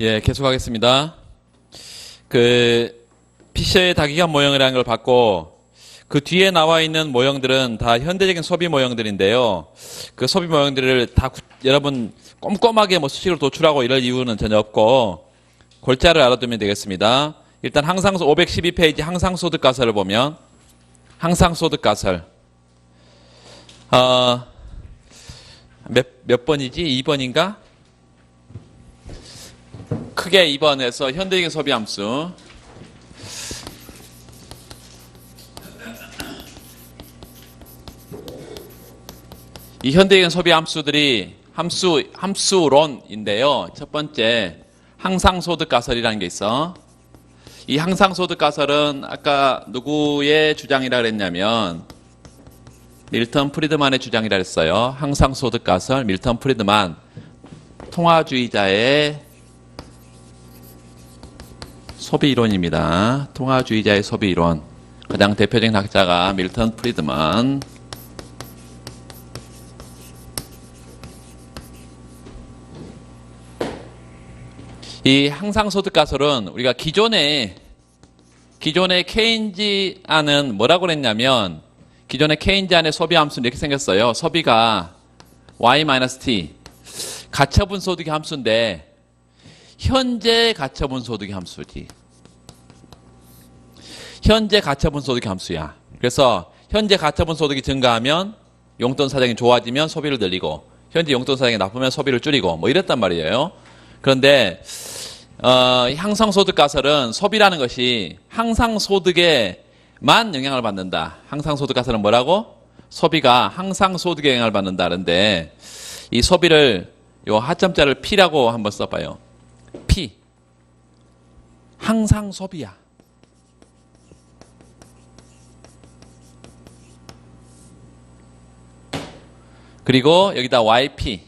예, 계속하겠습니다. 피셔의 다기관 모형이라는 걸 봤고, 그 뒤에 나와 있는 모형들은 다 현대적인 소비 모형들인데요. 그 소비 모형들을 다 여러분 꼼꼼하게 수식으로 도출하고 이럴 이유는 전혀 없고, 골자를 알아두면 되겠습니다. 일단 512페이지 항상소득가설을 보면, 항상소득가설. 몇 번이지? 2번인가? 크게 2번에서 현대적인 소비 함수. 이 현대적인 소비 함수들이 함수론인데요. 첫 번째, 항상소득가설이라는 게 있어. 이 항상소득가설은 아까 누구의 주장이라 그랬냐면, 밀턴 프리드만의 주장이라 했어요. 항상소득가설, 밀턴 프리드만. 통화주의자의 소비이론입니다. 통화주의자의 소비이론. 가장 대표적인 학자가 밀턴 프리드만. 이 항상소득가설은 우리가 기존에 케인즈안은 뭐라고 그랬냐면, 기존의 케인즈안의 소비 함수는 이렇게 생겼어요. 소비가 y-t 가처분 소득의 함수인데 현재 가처분 소득의 함수지. 현재 가처분 소득의 함수야. 그래서 현재 가처분 소득이 증가하면 용돈 사정이 좋아지면 소비를 늘리고, 현재 용돈 사정이 나쁘면 소비를 줄이고 이랬단 말이에요. 그런데 항상소득가설은 소비라는 것이 항상소득에만 영향을 받는다. 항상소득가설은 뭐라고? 소비가 항상소득에 영향을 받는다. 그런데 이 소비를 요 하점자를 P라고 한번 써봐요. P. 항상 소비야. 그리고 여기다 YP.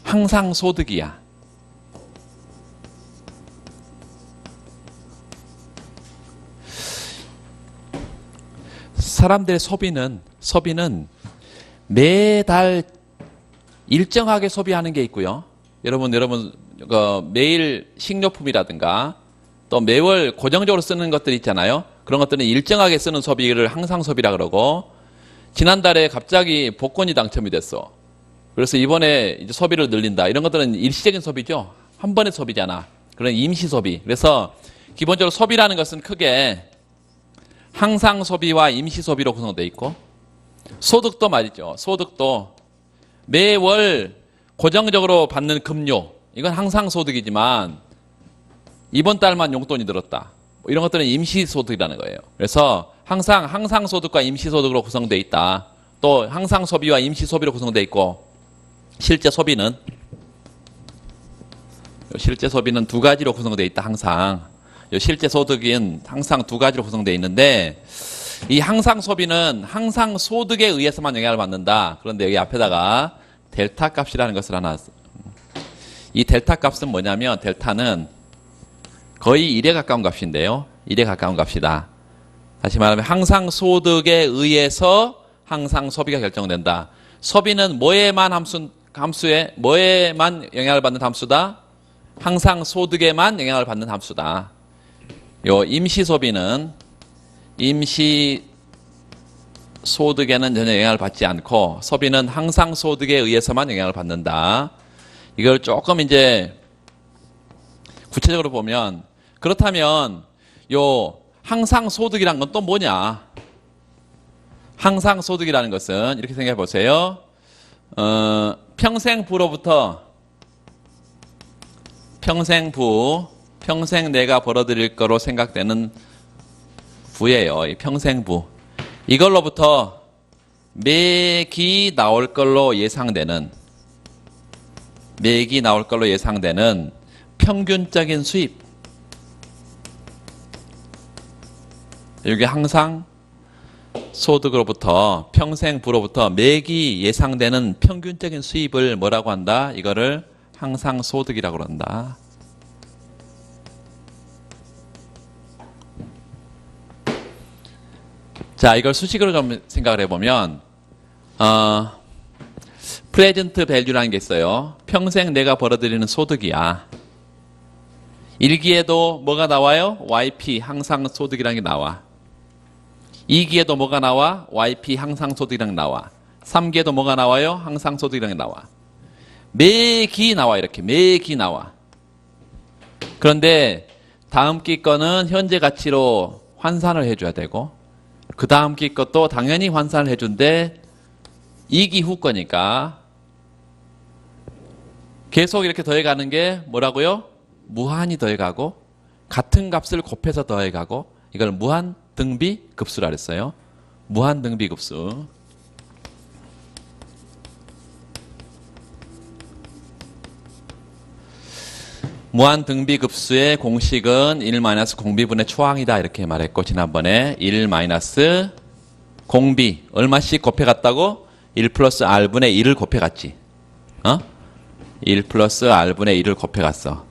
항상 소득이야. 사람들의 소비는 매달 일정하게 소비하는 게 있고요. 여러분 매일 식료품이라든가 또 매월 고정적으로 쓰는 것들이 있잖아요. 그런 것들은 일정하게 쓰는 소비를 항상 소비라 그러고, 지난달에 갑자기 복권이 당첨이 됐어. 그래서 이번에 이제 소비를 늘린다. 이런 것들은 일시적인 소비죠. 한 번의 소비잖아. 그런 임시 소비. 그래서 기본적으로 소비라는 것은 크게 항상 소비와 임시 소비로 구성되어 있고, 소득도 말이죠. 소득도 매월 고정적으로 받는 급료, 이건 항상 소득이지만 이번 달만 용돈이 늘었다. 이런 것들은 임시 소득이라는 거예요. 그래서 항상 소득과 임시 소득으로 구성되어 있다. 또 항상 소비와 임시 소비로 구성되어 있고, 실제 소비는 두 가지로 구성되어 있다. 항상 실제 소득은 항상 두 가지로 구성되어 있는데, 이 항상 소비는 항상 소득에 의해서만 영향을 받는다. 그런데 여기 앞에다가 델타 값이라는 것을 하나, 이 델타 값은 뭐냐면, 델타는 거의 1에 가까운 값인데요. 1에 가까운 값이다. 다시 말하면 항상 소득에 의해서 항상 소비가 결정된다. 소비는 뭐에만 영향을 받는 함수다? 항상 소득에만 영향을 받는 함수다. 요 임시 소비는 임시 소득에는 전혀 영향을 받지 않고, 소비는 항상 소득에 의해서만 영향을 받는다. 이걸 조금 이제 구체적으로 보면, 그렇다면 요 항상 소득이란 건 또 뭐냐? 항상 소득이라는 것은 이렇게 생각해 보세요. 평생 내가 벌어들일 거로 생각되는 부예요. 이 평생부. 이걸로부터 매기 나올 걸로 예상되는 평균적인 수입. 여기 항상 소득으로부터, 평생부로부터 매기 예상되는 평균적인 수입을 뭐라고 한다? 이거를 항상 소득이라고 그런다. 자, 이걸 수식으로 좀 생각을 해보면, 프레젠트 밸류라는 게 있어요. 평생 내가 벌어들이는 소득이야. 1기에도 뭐가 나와요? YP 항상소득이라는 게 나와. 2기에도 뭐가 나와? YP 항상소득이라는 게 나와. 3기에도 뭐가 나와요? 항상소득이라는 게 나와. 매기 나와. 이렇게 매기 나와. 그런데 다음 기 거는 현재 가치로 환산을 해줘야 되고 그 다음 기 것도 당연히 환산을 해준대 2기 후 거니까 계속 이렇게 더해가는 게 뭐라고요? 무한히 더해가고 같은 값을 곱해서 더해가고 이걸 무한 등비 급수라 그랬어요. 무한 등비 급수. 무한 등비 급수의 공식은 1-공비분의 초항이다 이렇게 말했고 지난번에 1-공비 얼마씩 곱해갔다고? 1 플러스 r분의 1을 곱해갔지. 1 플러스 r분의 1을 곱해갔어.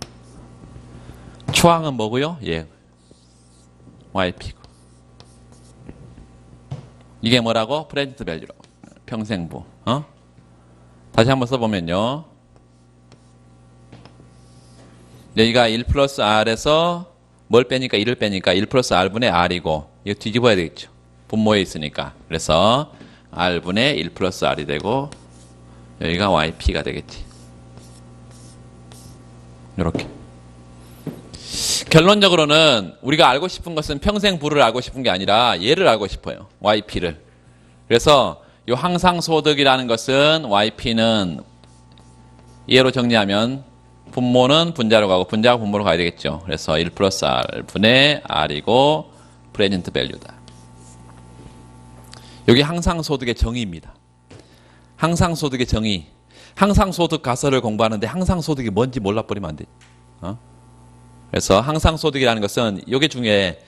초항은 뭐고요? 예, yp고. 이게 뭐라고? 프레젠트 밸류로. 평생부. 다시 한번 써보면요. 여기가 1 플러스 r에서 뭘 빼니까 1을 빼니까 1 플러스 r분의 r이고 이거 뒤집어야 되겠죠. 분모에 있으니까. 그래서 r분의 1 플러스 r이 되고 여기가 yp가 되겠지. 이렇게. 결론적으로는 우리가 알고 싶은 것은 평생부를 알고 싶은 게 아니라 얘를 알고 싶어요. yp를. 그래서 이 항상소득이라는 것은 yp는 얘로 정리하면 분모는 분자로 가고 분자가 분모로 가야 되겠죠. 그래서 1 플러스 r분의 r이고 프레젠트 밸류다. 여기 항상소득의 정의입니다. 항상소득의 정의. 항상소득 가설을 공부하는데 항상소득이 뭔지 몰라버리면 안 돼. 그래서 항상소득이라는 것은 이게 중요해.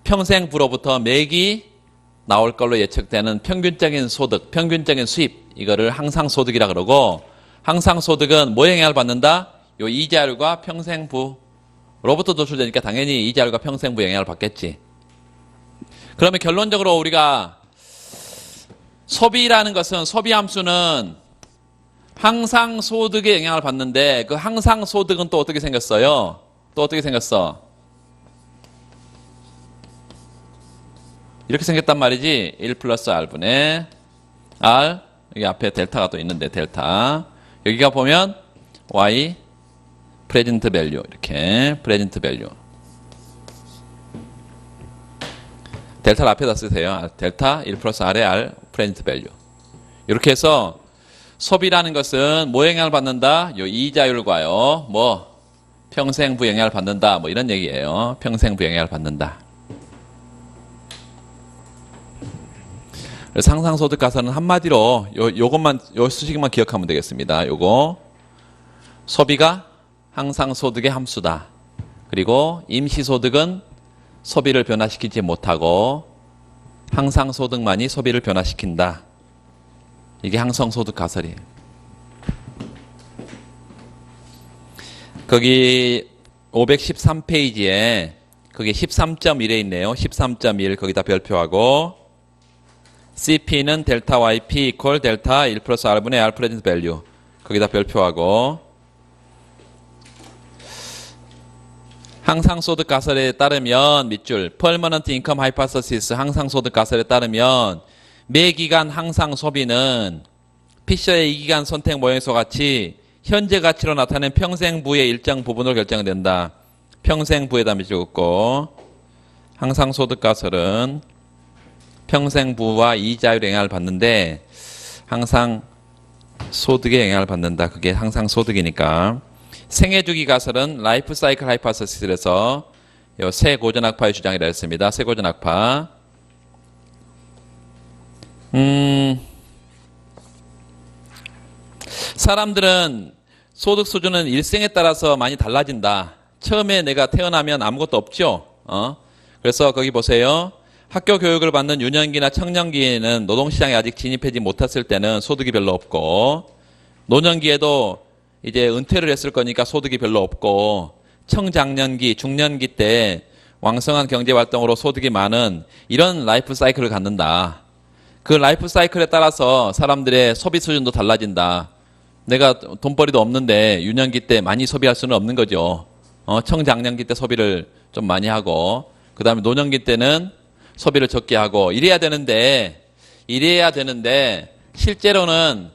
평생부로부터 매기 나올 걸로 예측되는 평균적인 소득, 평균적인 수입 이거를 항상소득이라 그러고 항상소득은 뭐 영향을 받는다? 요 이자율과 평생부로부터 도출되니까 당연히 이자율과 평생부 영향을 받겠지. 그러면 결론적으로 우리가 소비라는 것은 소비함수는 항상소득에 영향을 받는데 그 항상소득은 또 어떻게 생겼어요? 또 어떻게 생겼어? 이렇게 생겼단 말이지. 1 플러스 r분의 r 여기 앞에 델타가 또 있는데 델타 여기가 보면 y 프레젠트 밸류 이렇게 프레젠트 밸류 델타를 앞에다 쓰세요. 델타 1 플러스 r의 r 프레젠트 밸류 이렇게 해서 소비라는 것은 뭐 영향을 받는다? 요 이자율과요 뭐 평생부 영향을 받는다 뭐 이런 얘기예요. 평생부 영향을 받는다. 그래서 상상소득 가설은 한마디로 요것만 요 수식만 기억하면 되겠습니다. 요거 소비가 항상소득의 함수다. 그리고 임시소득은 소비를 변화시키지 못하고 항상소득만이 소비를 변화시킨다. 이게 항상소득 가설이에요. 거기 513페이지에 거기 13.1에 있네요. 13.1 거기다 별표하고 CP는 델타 YP 이퀄 델타 1 플러스 R분의 R 프레젠트 밸류 거기다 별표하고 항상소득 가설에 따르면 밑줄 Permanent Income Hypothesis 항상소득 가설에 따르면 매기간 항상소비는 피셔의 2기간 선택 모형에서 같이 현재 가치로 나타낸 평생부의 일정 부분으로 결정된다. 평생부에다 밑줄 긋고 항상소득 가설은 평생부와 이자율에 영향을 받는데 항상 소득에 영향을 받는다. 그게 항상 소득이니까. 생애주기 가설은 라이프 사이클 하이파서시스에서 세 고전학파의 주장이라 했습니다. 세 고전학파. 사람들은 소득 수준은 일생에 따라서 많이 달라진다. 처음에 내가 태어나면 아무것도 없죠. 그래서 거기 보세요. 학교 교육을 받는 유년기나 청년기에는 노동시장에 아직 진입하지 못했을 때는 소득이 별로 없고 노년기에도 이제 은퇴를 했을 거니까 소득이 별로 없고 청장년기, 중년기 때 왕성한 경제활동으로 소득이 많은 이런 라이프 사이클을 갖는다. 그 라이프 사이클에 따라서 사람들의 소비 수준도 달라진다. 내가 돈벌이도 없는데 유년기 때 많이 소비할 수는 없는 거죠. 청장년기 때 소비를 좀 많이 하고, 그 다음에 노년기 때는 소비를 적게 하고, 이래야 되는데, 실제로는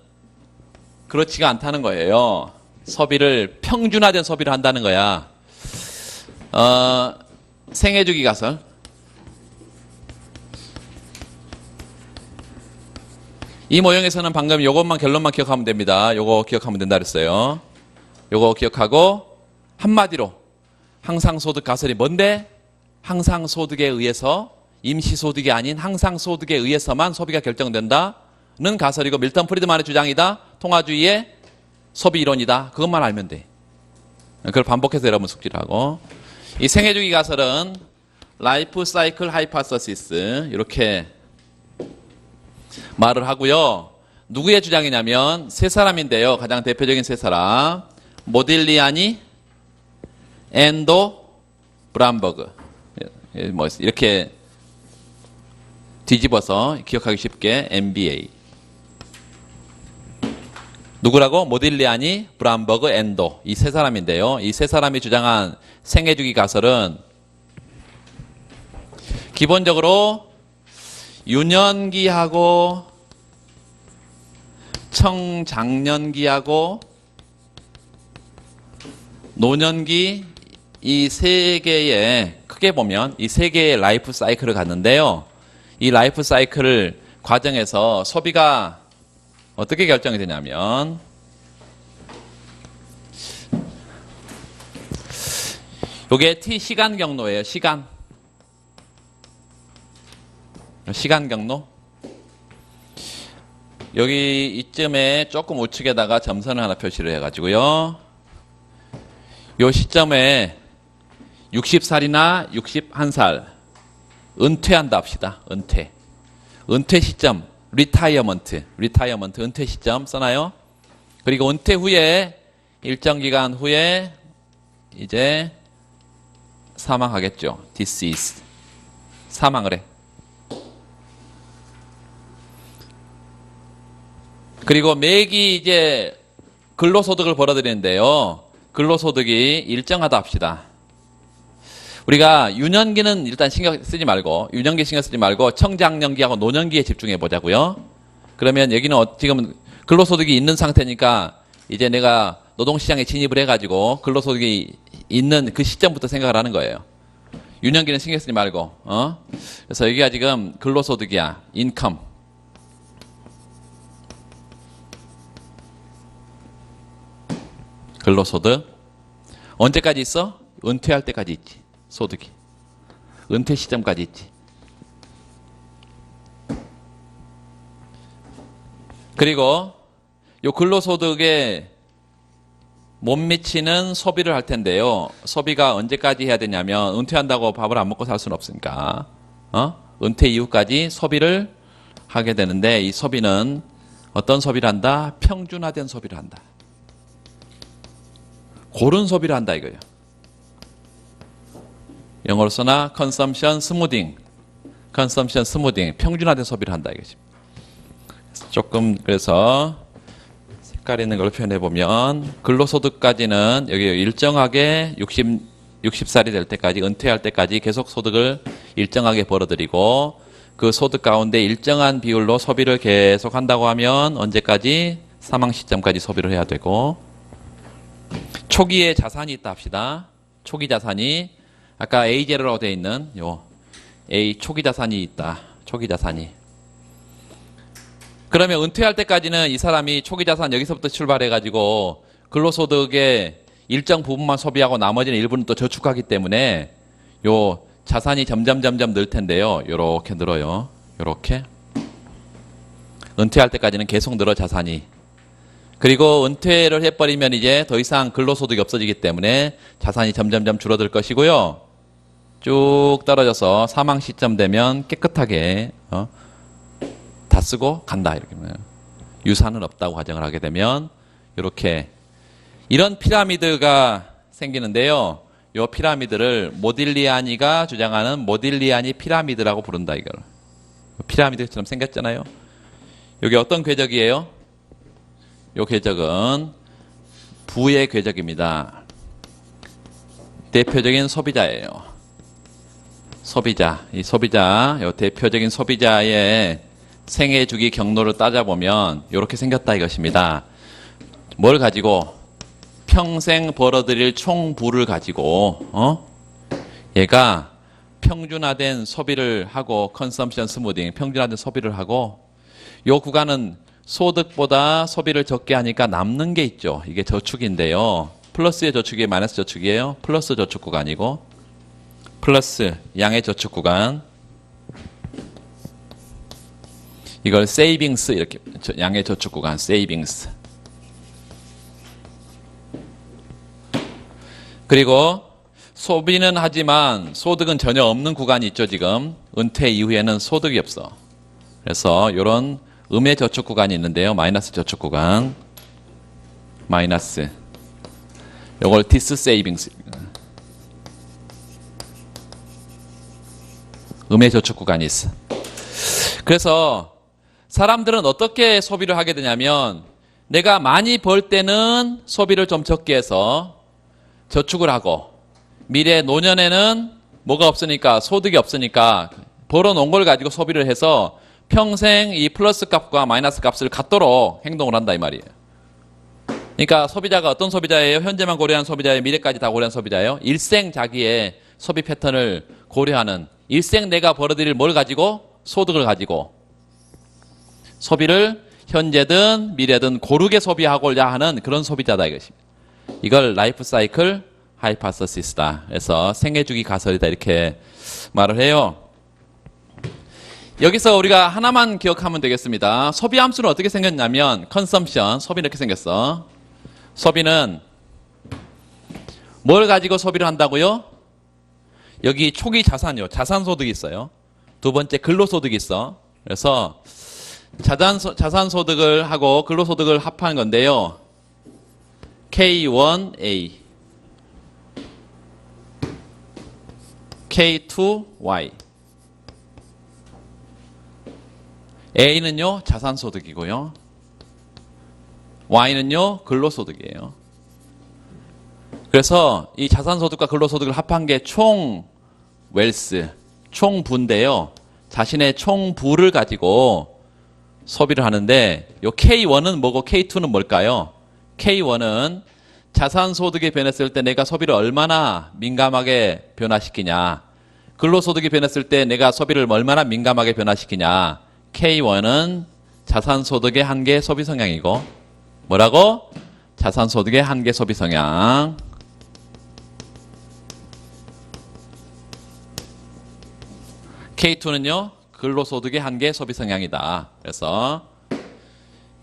그렇지가 않다는 거예요. 소비를, 평준화된 소비를 한다는 거야. 생애주기 가설. 이 모형에서는 방금 요것만 결론만 기억하면 됩니다. 요거 기억하면 된다 그랬어요. 요거 기억하고 한마디로 항상소득 가설이 뭔데? 항상소득에 의해서 임시소득이 아닌 항상소득에 의해서만 소비가 결정된다는 가설이고 밀턴 프리드만의 주장이다. 통화주의의 소비 이론이다. 그것만 알면 돼. 그걸 반복해서 여러분 숙지를 하고 이 생애주기 가설은 라이프 사이클 하이파서시스 이렇게 말을 하고요. 누구의 주장이냐면 세 사람인데요. 가장 대표적인 세 사람. 모딜리아니, 엔도, 브람버그. 이렇게 뒤집어서 기억하기 쉽게 MBA. 누구라고? 모딜리아니, 브람버그, 엔도. 이 세 사람인데요. 이 세 사람이 주장한 생애주기 가설은 기본적으로 유년기하고 청장년기하고 노년기 이 세 개의 크게 보면 이 세 개의 라이프 사이클을 갖는데요. 이 라이프 사이클 과정에서 소비가 어떻게 결정이 되냐면 요게 T 시간 경로예요. 시간 경로. 여기 이쯤에 조금 우측에다가 점선을 하나 표시를 해가지고요. 요 시점에 60살이나 61살 은퇴한다 합시다. 은퇴 시점 리타이어먼트 은퇴 시점 써놔요. 그리고 은퇴 후에 일정 기간 후에 이제 사망하겠죠. disease 사망을 해. 그리고 매기 이제 근로소득을 벌어들이는데요. 근로소득이 일정하다 합시다. 우리가 유년기는 일단 신경 쓰지 말고 유년기 신경 쓰지 말고 청장년기하고 노년기에 집중해 보자고요. 그러면 여기는 지금 근로소득이 있는 상태니까 이제 내가 노동시장에 진입을 해가지고 근로소득이 있는 그 시점부터 생각을 하는 거예요. 유년기는 신경 쓰지 말고 그래서 여기가 지금 근로소득이야. 인컴. 근로소득 언제까지 있어? 은퇴할 때까지 있지. 소득이 은퇴 시점까지 있지. 그리고 요 근로소득에 못 미치는 소비를 할 텐데요. 소비가 언제까지 해야 되냐면 은퇴한다고 밥을 안 먹고 살 수는 없으니까 은퇴 이후까지 소비를 하게 되는데 이 소비는 어떤 소비를 한다? 평준화된 소비를 한다. 고른 소비를 한다 이거예요. 영어로 써나 consumption smoothing, 평준화된 소비를 한다 이거지. 조금 그래서 색깔 있는 걸로 표현해 보면 근로소득까지는 여기 일정하게 60살이 될 때까지 은퇴할 때까지 계속 소득을 일정하게 벌어들이고 그 소득 가운데 일정한 비율로 소비를 계속 한다고 하면 언제까지? 사망 시점까지 소비를 해야 되고 초기에 자산이 있다 합시다. 초기 자산이 아까 A0라고 되어 있는 요 A 초기 자산이 있다. 초기 자산이. 그러면 은퇴할 때까지는 이 사람이 초기 자산 여기서부터 출발해 가지고 근로소득의 일정 부분만 소비하고 나머지는 일부는 또 저축하기 때문에 요 자산이 점점 늘 텐데요. 요렇게 늘어요. 요렇게. 은퇴할 때까지는 계속 늘어 자산이. 그리고 은퇴를 해버리면 이제 더 이상 근로소득이 없어지기 때문에 자산이 점점 줄어들 것이고요. 쭉 떨어져서 사망 시점 되면 깨끗하게 다 쓰고 간다 이렇게 유산은 없다고 가정을 하게 되면 이렇게 이런 피라미드가 생기는데요. 이 피라미드를 모딜리아니가 주장하는 모딜리아니 피라미드라고 부른다 이걸. 피라미드처럼 생겼잖아요. 여기 어떤 궤적이에요? 이 궤적은 부의 궤적입니다. 대표적인 소비자예요. 소비자, 이 소비자, 요 대표적인 소비자의 생애 주기 경로를 따져보면 이렇게 생겼다 이것입니다. 뭘 가지고? 평생 벌어들일 총부를 가지고 얘가 평준화된 소비를 하고 컨섬션 스무딩, 평준화된 소비를 하고 요 구간은 소득보다 소비를 적게 하니까 남는 게 있죠. 이게 저축인데요. 플러스의 저축이에요? 마이너스 저축이에요? 플러스 저축 구간이고 플러스 양의 저축 구간 이걸 세이빙스 이렇게 양의 저축 구간 세이빙스 그리고 소비는 하지만 소득은 전혀 없는 구간이 있죠. 지금 은퇴 이후에는 소득이 없어. 그래서 이런 음의 저축 구간이 있는데요. 마이너스 저축 구간 마이너스 요걸 디스 세이빙스 음의 저축 구간이 있어. 그래서 사람들은 어떻게 소비를 하게 되냐면 내가 많이 벌 때는 소비를 좀 적게 해서 저축을 하고 미래 노년에는 뭐가 없으니까 소득이 없으니까 벌어놓은 걸 가지고 소비를 해서 평생 이 플러스 값과 마이너스 값을 갖도록 행동을 한다 이 말이에요. 그러니까 소비자가 어떤 소비자예요? 현재만 고려한 소비자예요? 미래까지 다 고려한 소비자예요? 일생 자기의 소비 패턴을 고려하는 일생 내가 벌어들일 뭘 가지고? 소득을 가지고 소비를 현재든 미래든 고르게 소비하고자 하는 그런 소비자다 이것입니다. 이걸 라이프 사이클 하이파서시스다. 그래서 생애주기 가설이다 이렇게 말을 해요. 여기서 우리가 하나만 기억하면 되겠습니다. 소비 함수는 어떻게 생겼냐면 컨섬션, 소비는 이렇게 생겼어. 소비는 뭘 가지고 소비를 한다고요? 여기 초기 자산이요. 자산소득이 있어요. 두 번째 근로소득이 있어. 그래서 자산소득을 하고 근로소득을 합한 건데요. K1A K2Y A는요 자산소득이고요 Y는요 근로소득이에요. 그래서 이 자산소득과 근로소득을 합한 게 총 웰스, 총부인데요. 자신의 총부를 가지고 소비를 하는데 요 K1은 뭐고 K2는 뭘까요? K1은 자산소득이 변했을 때 내가 소비를 얼마나 민감하게 변화시키냐. 근로소득이 변했을 때 내가 소비를 얼마나 민감하게 변화시키냐. K1은 자산소득의 한계 소비 성향이고 뭐라고? 자산소득의 한계 소비 성향. K2는요. 근로소득의 한계 소비 성향이다. 그래서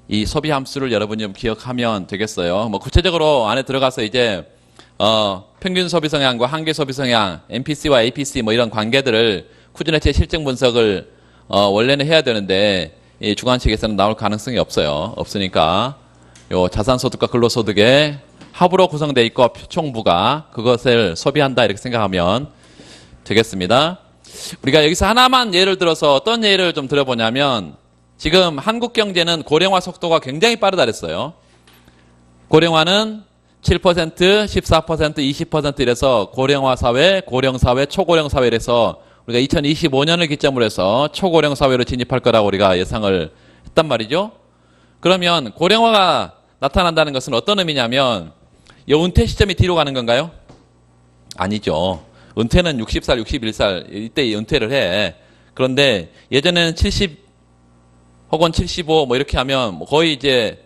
이 소비 함수를 여러분이 좀 기억하면 되겠어요. 뭐 구체적으로 안에 들어가서 이제 평균 소비 성향과 한계 소비 성향, MPC와 APC 뭐 이런 관계들을 쿠즈네츠의 실증 분석을 원래는 해야 되는데 이 주관식에서는 나올 가능성이 없어요. 없으니까 요 자산소득과 근로소득의 합으로 구성되어 있고 총부가 그것을 소비한다 이렇게 생각하면 되겠습니다. 우리가 여기서 하나만 예를 들어서 어떤 예를 좀 들어보냐면 지금 한국 경제는 고령화 속도가 굉장히 빠르다 그랬어요. 고령화는 7%, 14%, 20% 이래서 고령화 사회, 고령 사회, 초고령 사회 이래서 우리가 2025년을 기점으로 해서 초고령 사회로 진입할 거라고 우리가 예상을 했단 말이죠. 그러면 고령화가 나타난다는 것은 어떤 의미냐면 이 은퇴 시점이 뒤로 가는 건가요? 아니죠. 은퇴는 60살, 61살 이때 은퇴를 해. 그런데 예전에는 70 혹은 75 뭐 이렇게 하면 거의 이제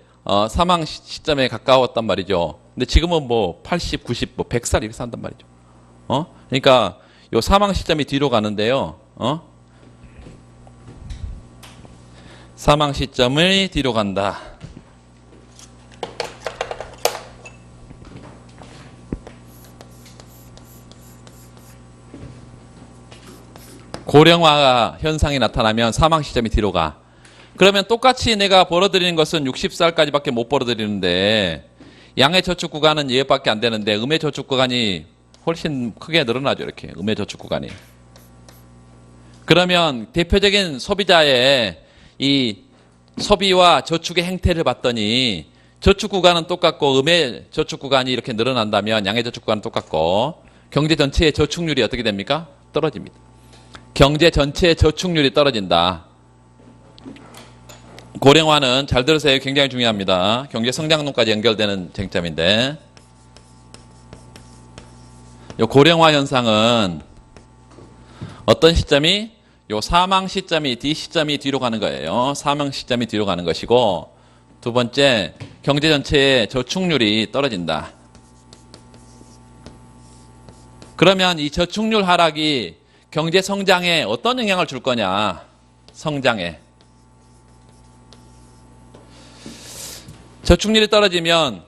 사망 시점에 가까웠단 말이죠. 근데 지금은 뭐 80, 90, 뭐 100살 이렇게 산단 말이죠. 그러니까 요 사망 시점이 뒤로 가는데요. 사망 시점이 뒤로 간다. 고령화 현상이 나타나면 사망 시점이 뒤로 가. 그러면 똑같이 내가 벌어들이는 것은 60살까지밖에 못 벌어들이는데 양의 저축 구간은 얘밖에 안 되는데 음의 저축 구간이 훨씬 크게 늘어나죠. 이렇게 음의 저축 구간이. 그러면 대표적인 소비자의 이 소비와 저축의 행태를 봤더니 저축 구간은 똑같고 음의 저축 구간이 이렇게 늘어난다면 양의 저축 구간은 똑같고 경제 전체의 저축률이 어떻게 됩니까? 떨어집니다. 경제 전체의 저축률이 떨어진다. 고령화는 잘 들으세요. 굉장히 중요합니다. 경제 성장론까지 연결되는 쟁점인데, 요 고령화 현상은 어떤 시점이? 요 사망 시점이 D 시점이 뒤로 가는 거예요. 사망 시점이 뒤로 가는 것이고, 두 번째, 경제 전체의 저축률이 떨어진다. 그러면 이 저축률 하락이 경제 성장에 어떤 영향을 줄 거냐? 성장에. 저축률이 떨어지면,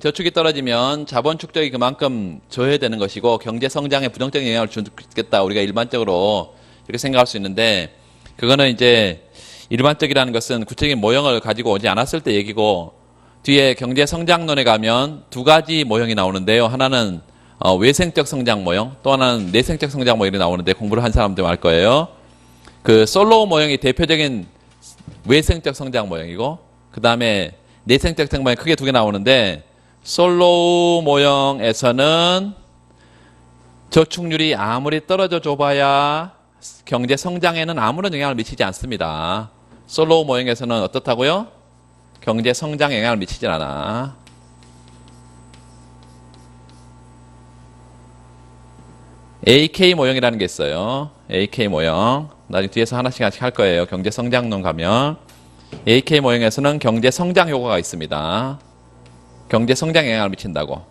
저축이 떨어지면 자본 축적이 그만큼 저해되는 것이고 경제 성장에 부정적인 영향을 주겠다. 우리가 일반적으로 이렇게 생각할 수 있는데, 그거는 이제 일반적이라는 것은 구체적인 모형을 가지고 오지 않았을 때 얘기고, 뒤에 경제 성장론에 가면 두 가지 모형이 나오는데요. 하나는 외생적 성장 모형, 또 하나는 내생적 성장 모형이 나오는데, 공부를 한 사람들 알 거예요. 그 솔로우 모형이 대표적인 외생적 성장 모형이고, 그 다음에 내생적 성장 모형이 크게 두 개 나오는데, 솔로우 모형에서는 저축률이 아무리 떨어져 줘봐야 경제 성장에는 아무런 영향을 미치지 않습니다. 솔로우 모형에서는 어떻다고요? 경제 성장에 영향을 미치지 않아. AK 모형이라는 게 있어요. AK 모형. 나중에 뒤에서 하나씩 할 거예요. 경제 성장론 가면. AK 모형에서는 경제 성장 효과가 있습니다. 경제 성장에 영향을 미친다고.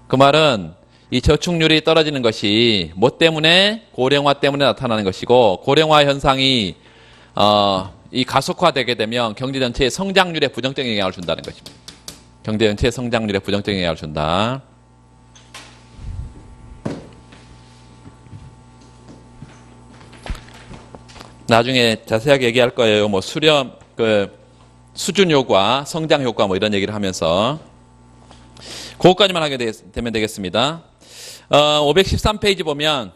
그 말은 이 저축률이 떨어지는 것이 뭐 때문에? 고령화 때문에 나타나는 것이고, 고령화 현상이 이 가속화되게 되면 경제 전체의 성장률에 부정적인 영향을 준다는 것입니다. 경제 전체의 성장률에 부정적인 영향을 준다. 나중에 자세하게 얘기할 거예요. 뭐 수렴, 수준 효과, 성장 효과 뭐 이런 얘기를 하면서. 그것까지만 하게 되면 되겠습니다. 513페이지 보면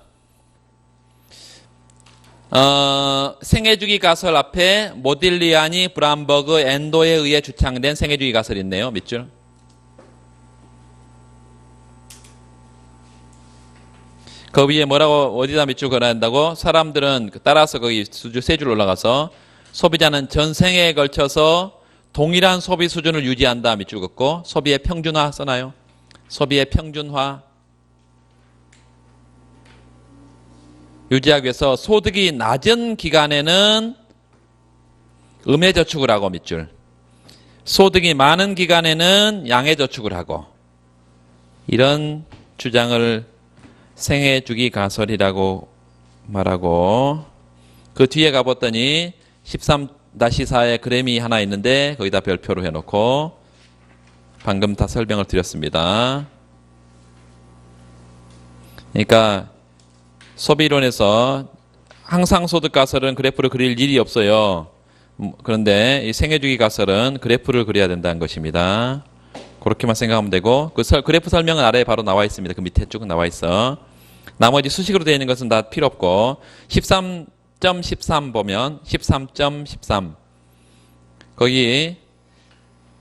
생애주기 가설 앞에 모딜리아니, 브람버그, 엔도에 의해 주창된 생애주기 가설이 있네요. 밑줄. 그 위에 뭐라고, 어디다 밑줄 걸어야 한다고? 사람들은 따라서 거기 세 줄 올라가서 소비자는 전생에 걸쳐서 동일한 소비 수준을 유지한다. 밑줄 긋고, 소비의 평준화 써놔요. 소비의 평준화 유지하기 위해서 소득이 낮은 기간에는 음의 저축을 하고, 밑줄. 소득이 많은 기간에는 양의 저축을 하고, 이런 주장을 생애주기 가설이라고 말하고, 그 뒤에 가봤더니 13-4에 그램이 하나 있는데 거기다 별표로 해놓고 방금 다 설명을 드렸습니다. 그러니까 소비론에서 항상 소득 가설은 그래프를 그릴 일이 없어요. 그런데 이 생애주기 가설은 그래프를 그려야 된다는 것입니다. 그렇게만 생각하면 되고, 그래프 설명은 아래에 바로 나와 있습니다. 그 밑에 쭉 나와 있어. 나머지 수식으로 되어 있는 것은 다 필요 없고, 13.13 보면 13.13 거기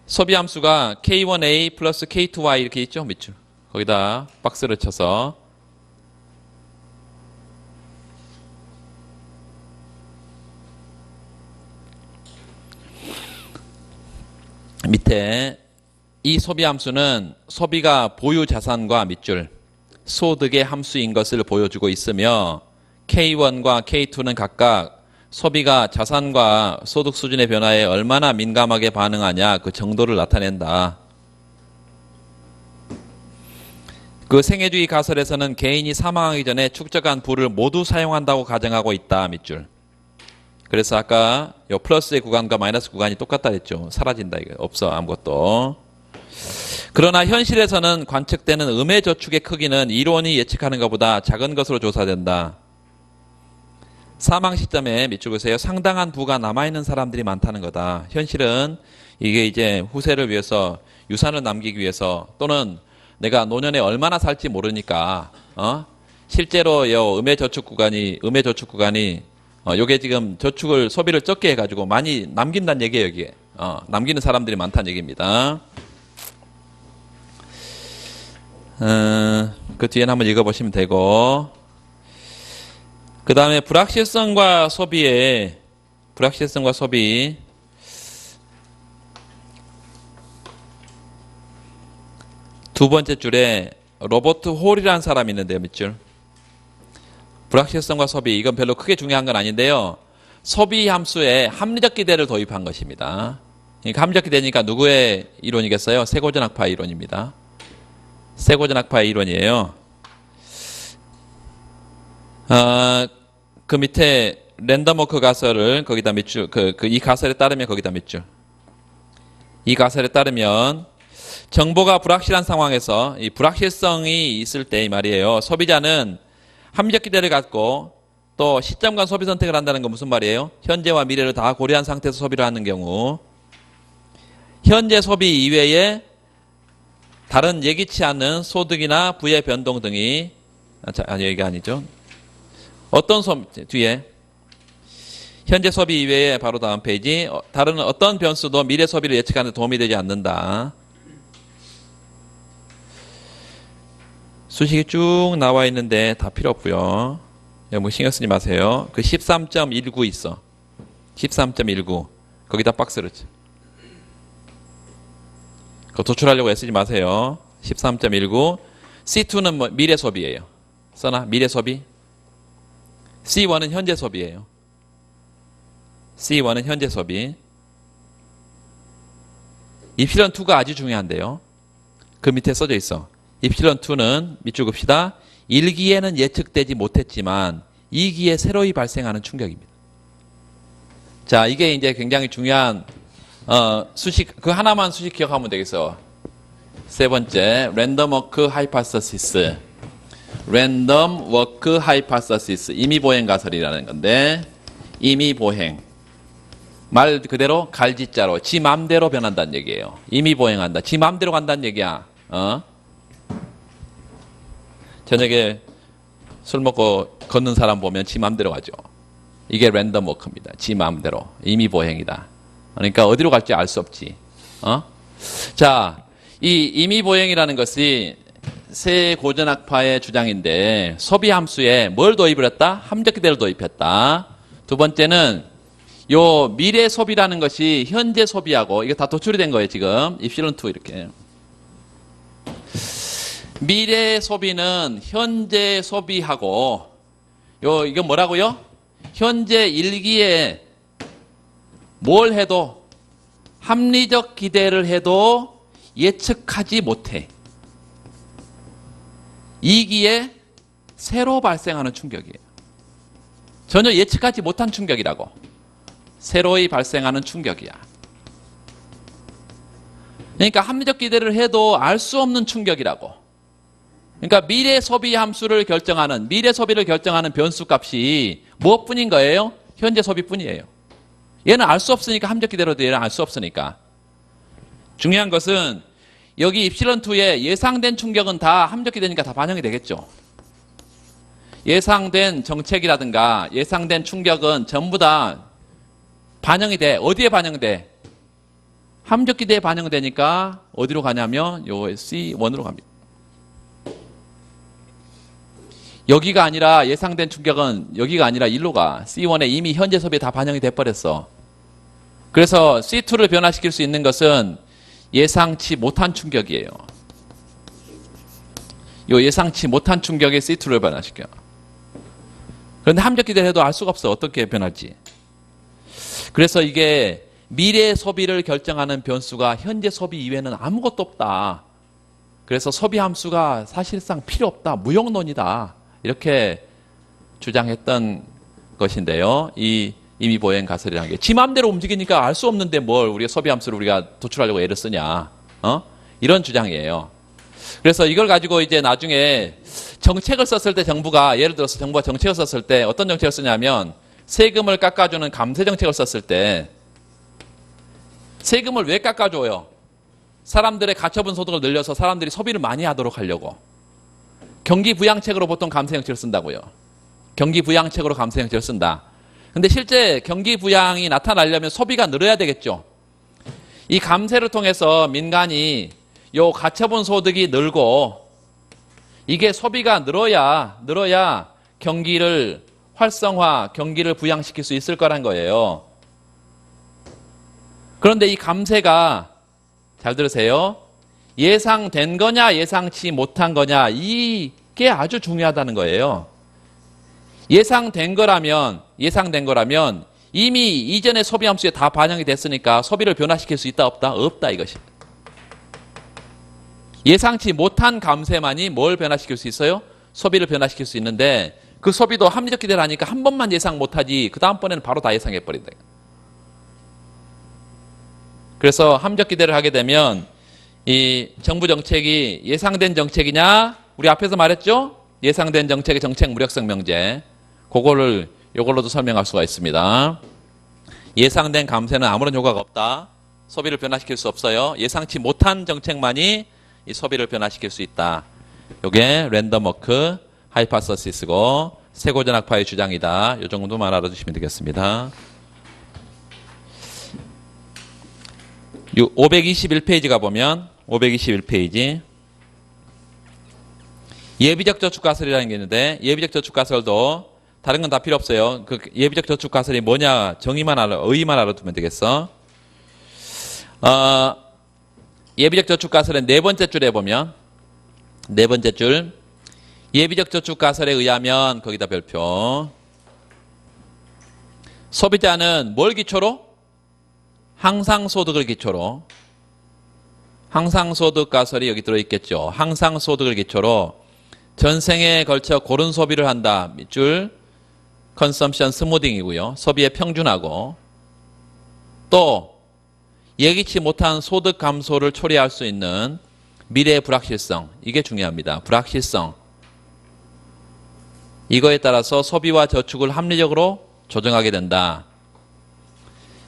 소비함수가 K1A 플러스 K2Y 이렇게 있죠? 밑줄. 거기다 박스를 쳐서 밑에 이 소비함수는 소비가 보유 자산과 밑줄 소득의 함수인 것을 보여주고 있으며, K1과 K2는 각각 소비가 자산과 소득 수준의 변화에 얼마나 민감하게 반응하냐 그 정도를 나타낸다. 그 생애주의 가설에서는 개인이 사망하기 전에 축적한 부를 모두 사용한다고 가정하고 있다. 밑줄. 그래서 아까 요 플러스의 구간과 마이너스 구간이 똑같다 했죠. 사라진다. 이거 없어. 아무것도. 그러나 현실에서는 관측되는 음의 저축의 크기는 이론이 예측하는 것보다 작은 것으로 조사된다. 사망 시점에 밑줄 그으세요. 상당한 부가 남아있는 사람들이 많다는 거다. 현실은 이게 이제 후세를 위해서, 유산을 남기기 위해서, 또는 내가 노년에 얼마나 살지 모르니까 실제로 음의 저축 구간이 요게 지금 저축을, 소비를 적게 해가지고 많이 남긴다는 얘기예요. 여기에 남기는 사람들이 많다는 얘기입니다. 그 뒤에는 한번 읽어보시면 되고, 그 다음에 불확실성과 소비 두 번째 줄에 로버트 홀이라는 사람이 있는데요. 밑줄. 불확실성과 소비, 이건 별로 크게 중요한 건 아닌데요. 소비 함수에 합리적 기대를 도입한 것입니다. 그러니까 합리적 기대니까 누구의 이론이겠어요? 세고전학파의 이론입니다. 세고전학파의 이론이에요. 그 밑에 랜덤워크 가설을 거기다 밑줄, 이 가설에 따르면 거기다 밑줄. 이 가설에 따르면 정보가 불확실한 상황에서 이 불확실성이 있을 때 이 말이에요. 소비자는 합리적 기대를 갖고 또 시점간 소비 선택을 한다는 건 무슨 말이에요? 현재와 미래를 다 고려한 상태에서 소비를 하는 경우 현재 소비 이외에 다른 예기치 않은 소득이나 부의 변동 등이 아니 이게 아니죠. 어떤 뒤에 현재 소비 이외에 바로 다음 페이지 다른 어떤 변수도 미래 소비를 예측하는 데 도움이 되지 않는다. 수식이 쭉 나와 있는데 다 필요 없고요. 뭐 신경 쓰지 마세요. 그 13.19 있어. 13.19 거기다 박스를 쳐. 그거 도출하려고 애쓰지 마세요. 13.19 C2는 뭐 미래 소비예요. 써나 미래 소비. C1은 현재 소비예요. C1은 현재 소비. 입실론 2가 아주 중요한데요. 그 밑에 써져 있어. 입실론 2는 밑줄 긋시다. 1기에는 예측되지 못했지만 2기에 새로이 발생하는 충격입니다. 자, 이게 이제 굉장히 중요한 수식, 그 하나만 수식 기억하면 되겠어. 세 번째, 랜덤 워크 하이파서시스. 랜덤 워크 하이파서시스. 임의보행 가설이라는 건데, 임의보행. 말 그대로 갈짓자로, 지 맘대로 변한다는 얘기예요. 임의보행한다. 지 맘대로 간다는 얘기야. 저녁에 술 먹고 걷는 사람 보면 지 맘대로 가죠. 이게 랜덤 워크입니다. 지 맘대로. 임의보행이다. 그러니까 어디로 갈지 알 수 없지. 자, 이 임의보행이라는 것이 새 고전학파의 주장인데 소비 함수에 뭘 도입을 했다? 합리적 기대를 도입했다. 두 번째는 요 미래 소비라는 것이 현재 소비하고 이거 다 도출이 된 거예요, 지금. 입실론 2 이렇게. 미래 소비는 현재 소비하고 이건 뭐라고요? 현재 일기에 뭘 해도 합리적 기대를 해도 예측하지 못해. 2기에 새로 발생하는 충격이에요. 전혀 예측하지 못한 충격이라고. 새로이 발생하는 충격이야. 그러니까 합리적 기대를 해도 알 수 없는 충격이라고. 그러니까 미래 소비 함수를 결정하는, 미래 소비를 결정하는 변수 값이 무엇뿐인 거예요? 현재 소비뿐이에요. 얘는 알 수 없으니까 합리적 기대로도 얘는 알 수 없으니까. 중요한 것은 여기 입실론 2에 예상된 충격은 다 합리적 기대니까 다 반영이 되겠죠. 예상된 정책이라든가 예상된 충격은 전부 다 반영이 돼. 어디에 반영돼? 합리적 기대에 반영되니까 어디로 가냐면 요 C1으로 갑니다. 여기가 아니라 예상된 충격은 여기가 아니라 일로 가. C1에 이미 현재 소비에 다 반영이 돼버렸어. 그래서 C2를 변화시킬 수 있는 것은 예상치 못한 충격이에요. 요 예상치 못한 충격에 C2를 변화시켜. 그런데 합리적 기대를 해도 알 수가 없어. 어떻게 변할지. 그래서 이게 미래 소비를 결정하는 변수가 현재 소비 이외에는 아무것도 없다. 그래서 소비 함수가 사실상 필요 없다. 무용론이다. 이렇게 주장했던 것인데요. 이 임의보행 가설이라는 게 지 맘대로 움직이니까 알 수 없는데 뭘 우리가 소비 함수를 우리가 도출하려고 애를 쓰냐. 이런 주장이에요. 그래서 이걸 가지고 이제 나중에 정책을 썼을 때 정부가 예를 들어서 정부가 정책을 썼을 때 어떤 정책을 쓰냐면 세금을 깎아주는 감세 정책을 썼을 때 세금을 왜 깎아줘요? 사람들의 가처분 소득을 늘려서 사람들이 소비를 많이 하도록 하려고. 경기 부양책으로 보통 감세 정책을 쓴다고요. 경기 부양책으로 감세 정책을 쓴다. 근데 실제 경기 부양이 나타나려면 소비가 늘어야 되겠죠. 이 감세를 통해서 민간이 요 가처분 소득이 늘고 이게 소비가 늘어야 경기를 활성화, 경기를 부양시킬 수 있을 거란 거예요. 그런데 이 감세가, 잘 들으세요, 예상된 거냐 예상치 못한 거냐, 이게 아주 중요하다는 거예요. 예상된 거라면 이미 이전의 소비 함수에 다 반영이 됐으니까 소비를 변화시킬 수 있다 없다? 없다 이것이. 예상치 못한 감세만이 뭘 변화시킬 수 있어요? 소비를 변화시킬 수 있는데, 그 소비도 합리적 기대를 하니까 한 번만 예상 못하지 그 다음번에는 바로 다 예상해버린다. 그래서 합리적 기대를 하게 되면 이 정부 정책이 예상된 정책이냐, 우리 앞에서 말했죠? 예상된 정책의 정책 무력성 명제, 요걸로도 설명할 수가 있습니다. 예상된 감세는 아무런 효과가 없다. 소비를 변화시킬 수 없어요. 예상치 못한 정책만이 이 소비를 변화시킬 수 있다. 요게 랜덤워크 하이파서시스고 세고전학파의 주장이다. 요 정도만 알아두시면 되겠습니다. 521페이지 가보면 521페이지 예비적 저축가설이라는 게 있는데, 예비적 저축가설도 다른 건 다 필요 없어요. 그 예비적 저축가설이 뭐냐 의의만 알아두면 되겠어. 예비적 저축가설의 네 번째 줄에 보면, 네 번째 줄, 예비적 저축가설에 의하면 거기다 별표, 소비자는 뭘 기초로? 항상소득을 기초로, 항상소득 가설이 여기 들어있겠죠. 항상소득을 기초로 전생에 걸쳐 고른 소비를 한다. 밑줄 컨섬션 스무딩이고요. 소비의 평준화고, 또 예기치 못한 소득 감소를 초래할 수 있는 미래의 불확실성, 이게 중요합니다. 불확실성, 이거에 따라서 소비와 저축을 합리적으로 조정하게 된다.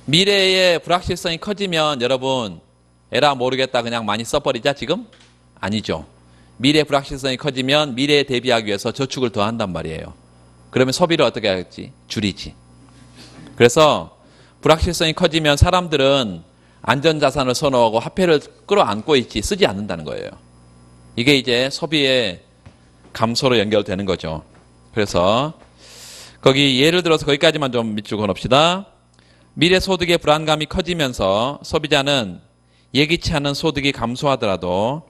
미래의 불확실성이 커지면 여러분 에라 모르겠다 그냥 많이 써버리자 지금? 아니죠. 미래의 불확실성이 커지면 미래에 대비하기 위해서 저축을 더 한단 말이에요. 그러면 소비를 어떻게 하겠지? 줄이지. 그래서 불확실성이 커지면 사람들은 안전자산을 선호하고 화폐를 끌어안고 있지 쓰지 않는다는 거예요. 이게 이제 소비의 감소로 연결되는 거죠. 그래서 거기 예를 들어서 거기까지만 좀 밑줄 그어놓읍시다. 미래 소득의 불안감이 커지면서 소비자는 예기치 않은 소득이 감소하더라도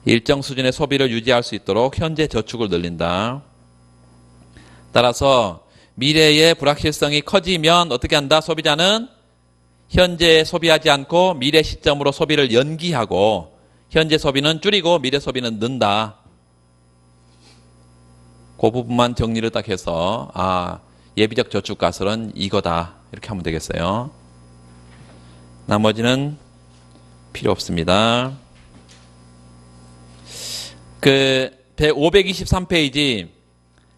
일정 수준의 소비를 유지할 수 있도록 현재 저축을 늘린다. 따라서 미래의 불확실성이 커지면 어떻게 한다? 소비자는 현재 소비하지 않고 미래 시점으로 소비를 연기하고, 현재 소비는 줄이고 미래 소비는 는다. 그 부분만 정리를 딱 해서 예비적 저축 가설은 이거다 이렇게 하면 되겠어요. 나머지는 필요 없습니다. 그 523페이지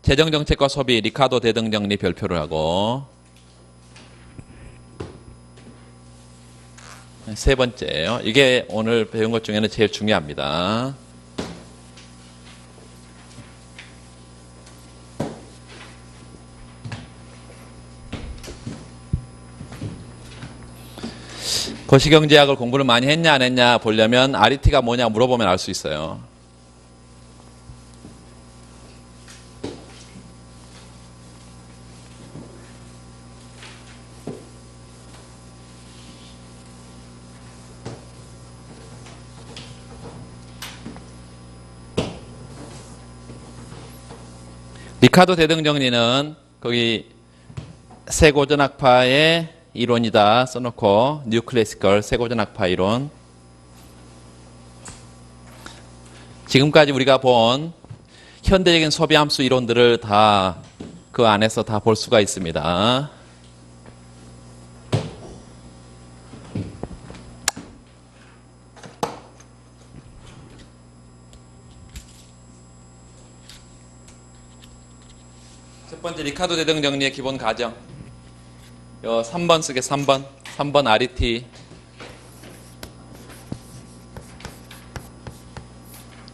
재정정책과 소비 리카도 대등정리 별표를 하고, 세 번째예요. 이게 오늘 배운 것 중에는 제일 중요합니다. 거시경제학을 공부를 많이 했냐 안 했냐 보려면 RET가 뭐냐 물어보면 알 수 있어요. 리카도 대등정리는 거기 세고전학파의 이론이다 써놓고, 뉴클래시컬 세고전학파 이론, 지금까지 우리가 본 현대적인 소비함수 이론들을 다 그 안에서 다 볼 수가 있습니다. 첫 번째 리카도 대등정리의 기본 가정, 요 3번 쓰게 3번 RET.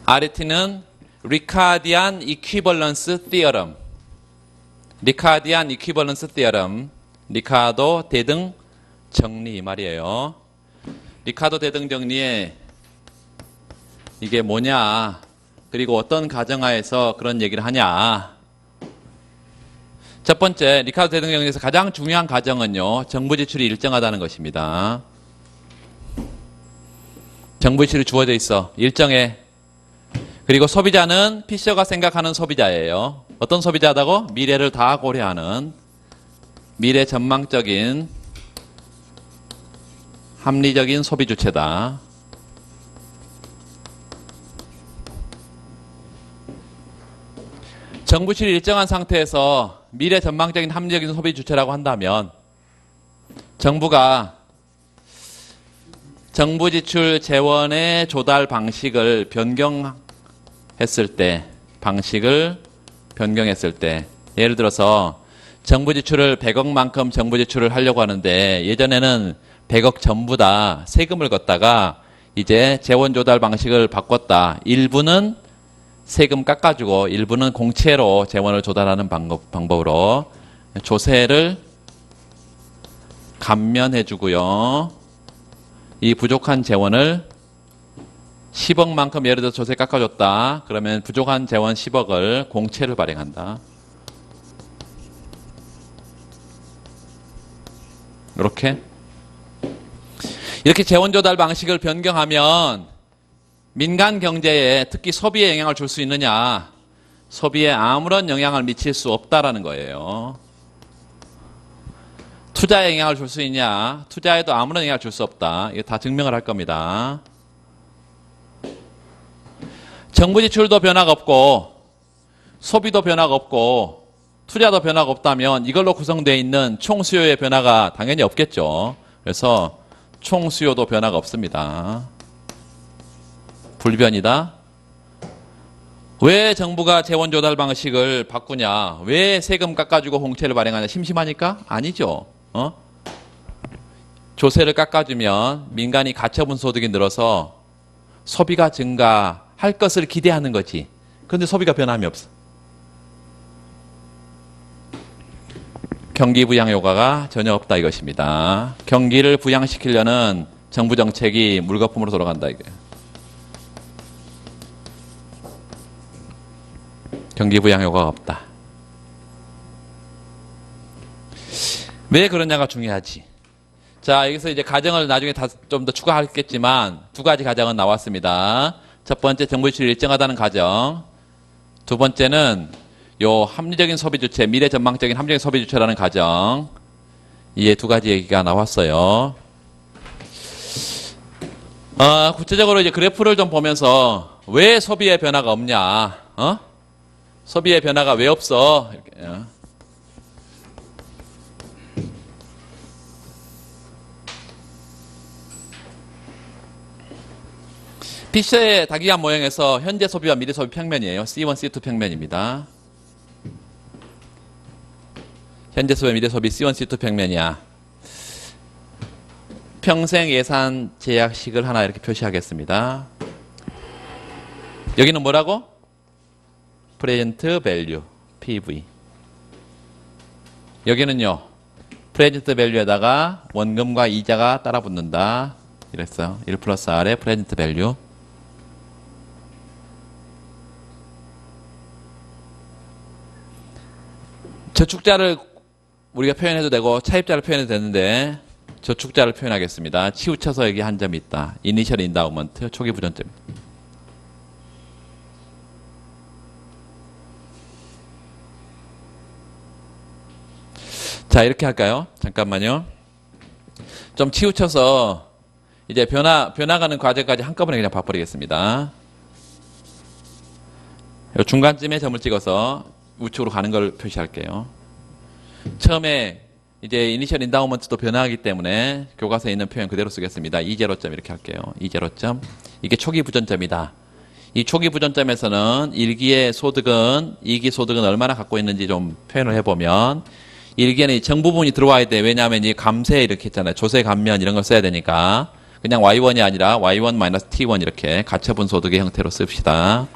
RET는 리카디안 이퀴벌런스 티어럼, 리카디안 이퀴벌런스 티어럼, 리카도 대등 정리 말이에요. 리카도 대등 정리에 이게 뭐냐, 그리고 어떤 가정하에서 그런 얘기를 하냐. 첫 번째, 리카르도 대등정리에서 가장 중요한 가정은요, 정부 지출이 일정하다는 것입니다. 정부 지출이 주어져 있어. 일정해. 그리고 소비자는 피셔가 생각하는 소비자예요. 어떤 소비자다고? 미래를 다 고려하는 미래 전망적인 합리적인 소비 주체다. 정부 지출이 일정한 상태에서 미래 전망적인 합리적인 소비 주체라고 한다면 정부가 정부 지출 재원의 조달 방식을 변경했을 때 예를 들어서 정부 지출을 100억만큼 정부 지출을 하려고 하는데 예전에는 100억 전부 다 세금을 걷다가 이제 재원 조달 방식을 바꿨다. 일부는 세금 깎아주고 일부는 공채로 재원을 조달하는 방법으로 조세를 감면해주고요. 이 부족한 재원을 10억만큼 예를 들어 조세 깎아줬다. 그러면 부족한 재원 10억을 공채를 발행한다. 이렇게 재원 조달 방식을 변경하면 민간 경제에 특히 소비에 영향을 줄 수 있느냐? 소비에 아무런 영향을 미칠 수 없다라는 거예요. 투자에 영향을 줄 수 있냐? 투자에도 아무런 영향을 줄 수 없다. 이거 다 증명을 할 겁니다. 정부 지출도 변화가 없고 소비도 변화가 없고 투자도 변화가 없다면 이걸로 구성되어 있는 총 수요의 변화가 당연히 없겠죠. 그래서 총 수요도 변화가 없습니다. 불변이다. 왜 정부가 재원 조달 방식을 바꾸냐? 왜 세금 깎아주고 공채를 발행하냐? 심심하니까? 아니죠. 조세를 깎아주면 민간이 가처분 소득이 늘어서 소비가 증가할 것을 기대하는 거지. 그런데 소비가 변함이 없어. 경기 부양 효과가 전혀 없다 이것입니다. 경기를 부양시키려는 정부 정책이 물거품으로 돌아간다 이게. 경기 부양 효과가 없다. 왜 그러냐가 중요하지. 자, 여기서 이제 가정을 나중에 좀 더 추가하겠지만 두 가지 가정은 나왔습니다. 첫 번째, 정부 지출이 일정하다는 가정. 두 번째는 요 합리적인 소비 주체, 미래 전망적인 합리적인 소비 주체라는 가정. 이에 두 가지 얘기가 나왔어요. 구체적으로 이제 그래프를 좀 보면서 왜 소비의 변화가 없냐? 소비의 변화가 왜 없어? 이렇게. 피셔의 다기관 모형에서 현재 소비와 미래 소비 평면이에요. C1, C2 평면입니다. 현재 소비, 미래 소비 C1, C2 평면이야. 평생 예산 제약식을 하나 이렇게 표시하겠습니다. 여기는 뭐라고? 프레젠트 밸류, PV. 여기는요, 프레젠트 밸류에다가 원금과 이자가 따라 붙는다. 이랬어요. 1 플러스 R의 프레젠트 밸류. 저축자를 우리가 표현해도 되고 차입자를 표현해도 되는데 저축자를 표현하겠습니다. 치우쳐서 여기 한 점이 있다. 이니셜 인다우먼트, 초기 부전점. 자, 이렇게 할까요? 잠깐만요. 좀 치우쳐서 이제 변화가는 과제까지 한꺼번에 그냥 봐버리겠습니다. 중간쯤에 점을 찍어서 우측으로 가는 걸 표시할게요. 처음에 이제 이니셜 인다우먼트도 변화하기 때문에 교과서에 있는 표현 그대로 쓰겠습니다. 2제로점 이렇게 할게요. 2제로점. 이게 초기 부전점이다. 이 초기 부전점에서는 1기의 소득은 2기 소득은 얼마나 갖고 있는지 좀 표현을 해보면 1기에는 이 정부분이 들어와야 돼. 왜냐하면 이 감세 이렇게 있잖아요. 조세 감면 이런 걸 써야 되니까 그냥 Y1이 아니라 Y1-T1 이렇게 가처분 소득의 형태로 씁시다.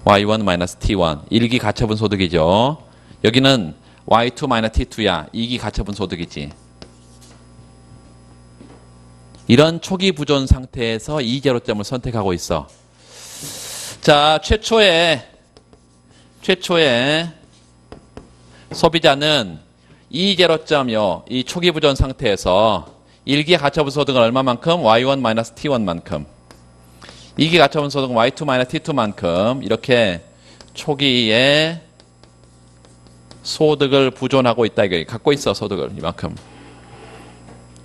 Y1-T1 1기 가처분 소득이죠. 여기는 Y2-T2야. 2기 가처분 소득이지. 이런 초기 부존 상태에서 2제로점을 선택하고 있어. 자, 최초의 소비자는 E0.요, 이 초기 부전 상태에서 1기의 가처분 소득은 얼마만큼? Y1-T1만큼. 2기 가처분 소득은 Y2-T2만큼. 이렇게 초기에 소득을 부존하고 있다. 이거 갖고 있어, 소득을. 이만큼.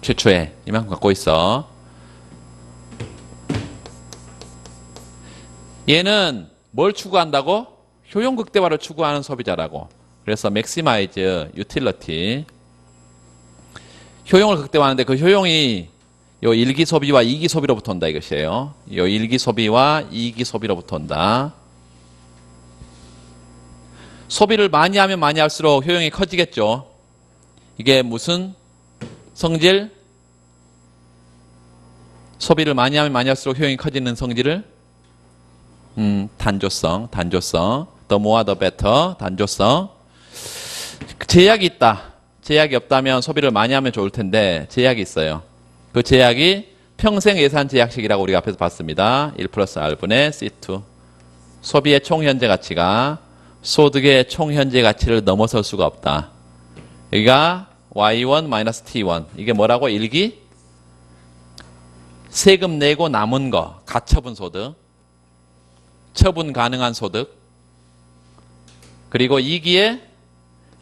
최초에 이만큼 갖고 있어. 얘는 뭘 추구한다고? 효용 극대화를 추구하는 소비자라고. 그래서 maximize utility. 효용을 극대화하는데 그 효용이 요 1기 소비와 2기 소비로부터 온다 이것이에요. 요 1기 소비와 2기 소비로부터 온다. 소비를 많이 하면 많이 할수록 효용이 커지겠죠. 이게 무슨 성질? 소비를 많이 하면 많이 할수록 효용이 커지는 성질을 단조성. The more the better. 단조성. 제약이 있다. 제약이 없다면 소비를 많이 하면 좋을 텐데 제약이 있어요. 그 제약이 평생 예산 제약식이라고 우리가 앞에서 봤습니다. 1 플러스 R분의 C2. 소비의 총 현재 가치가 소득의 총 현재 가치를 넘어설 수가 없다. 여기가 Y1-T1. 이게 뭐라고? 1기? 세금 내고 남은 거. 가처분 소득. 처분 가능한 소득. 그리고 2기에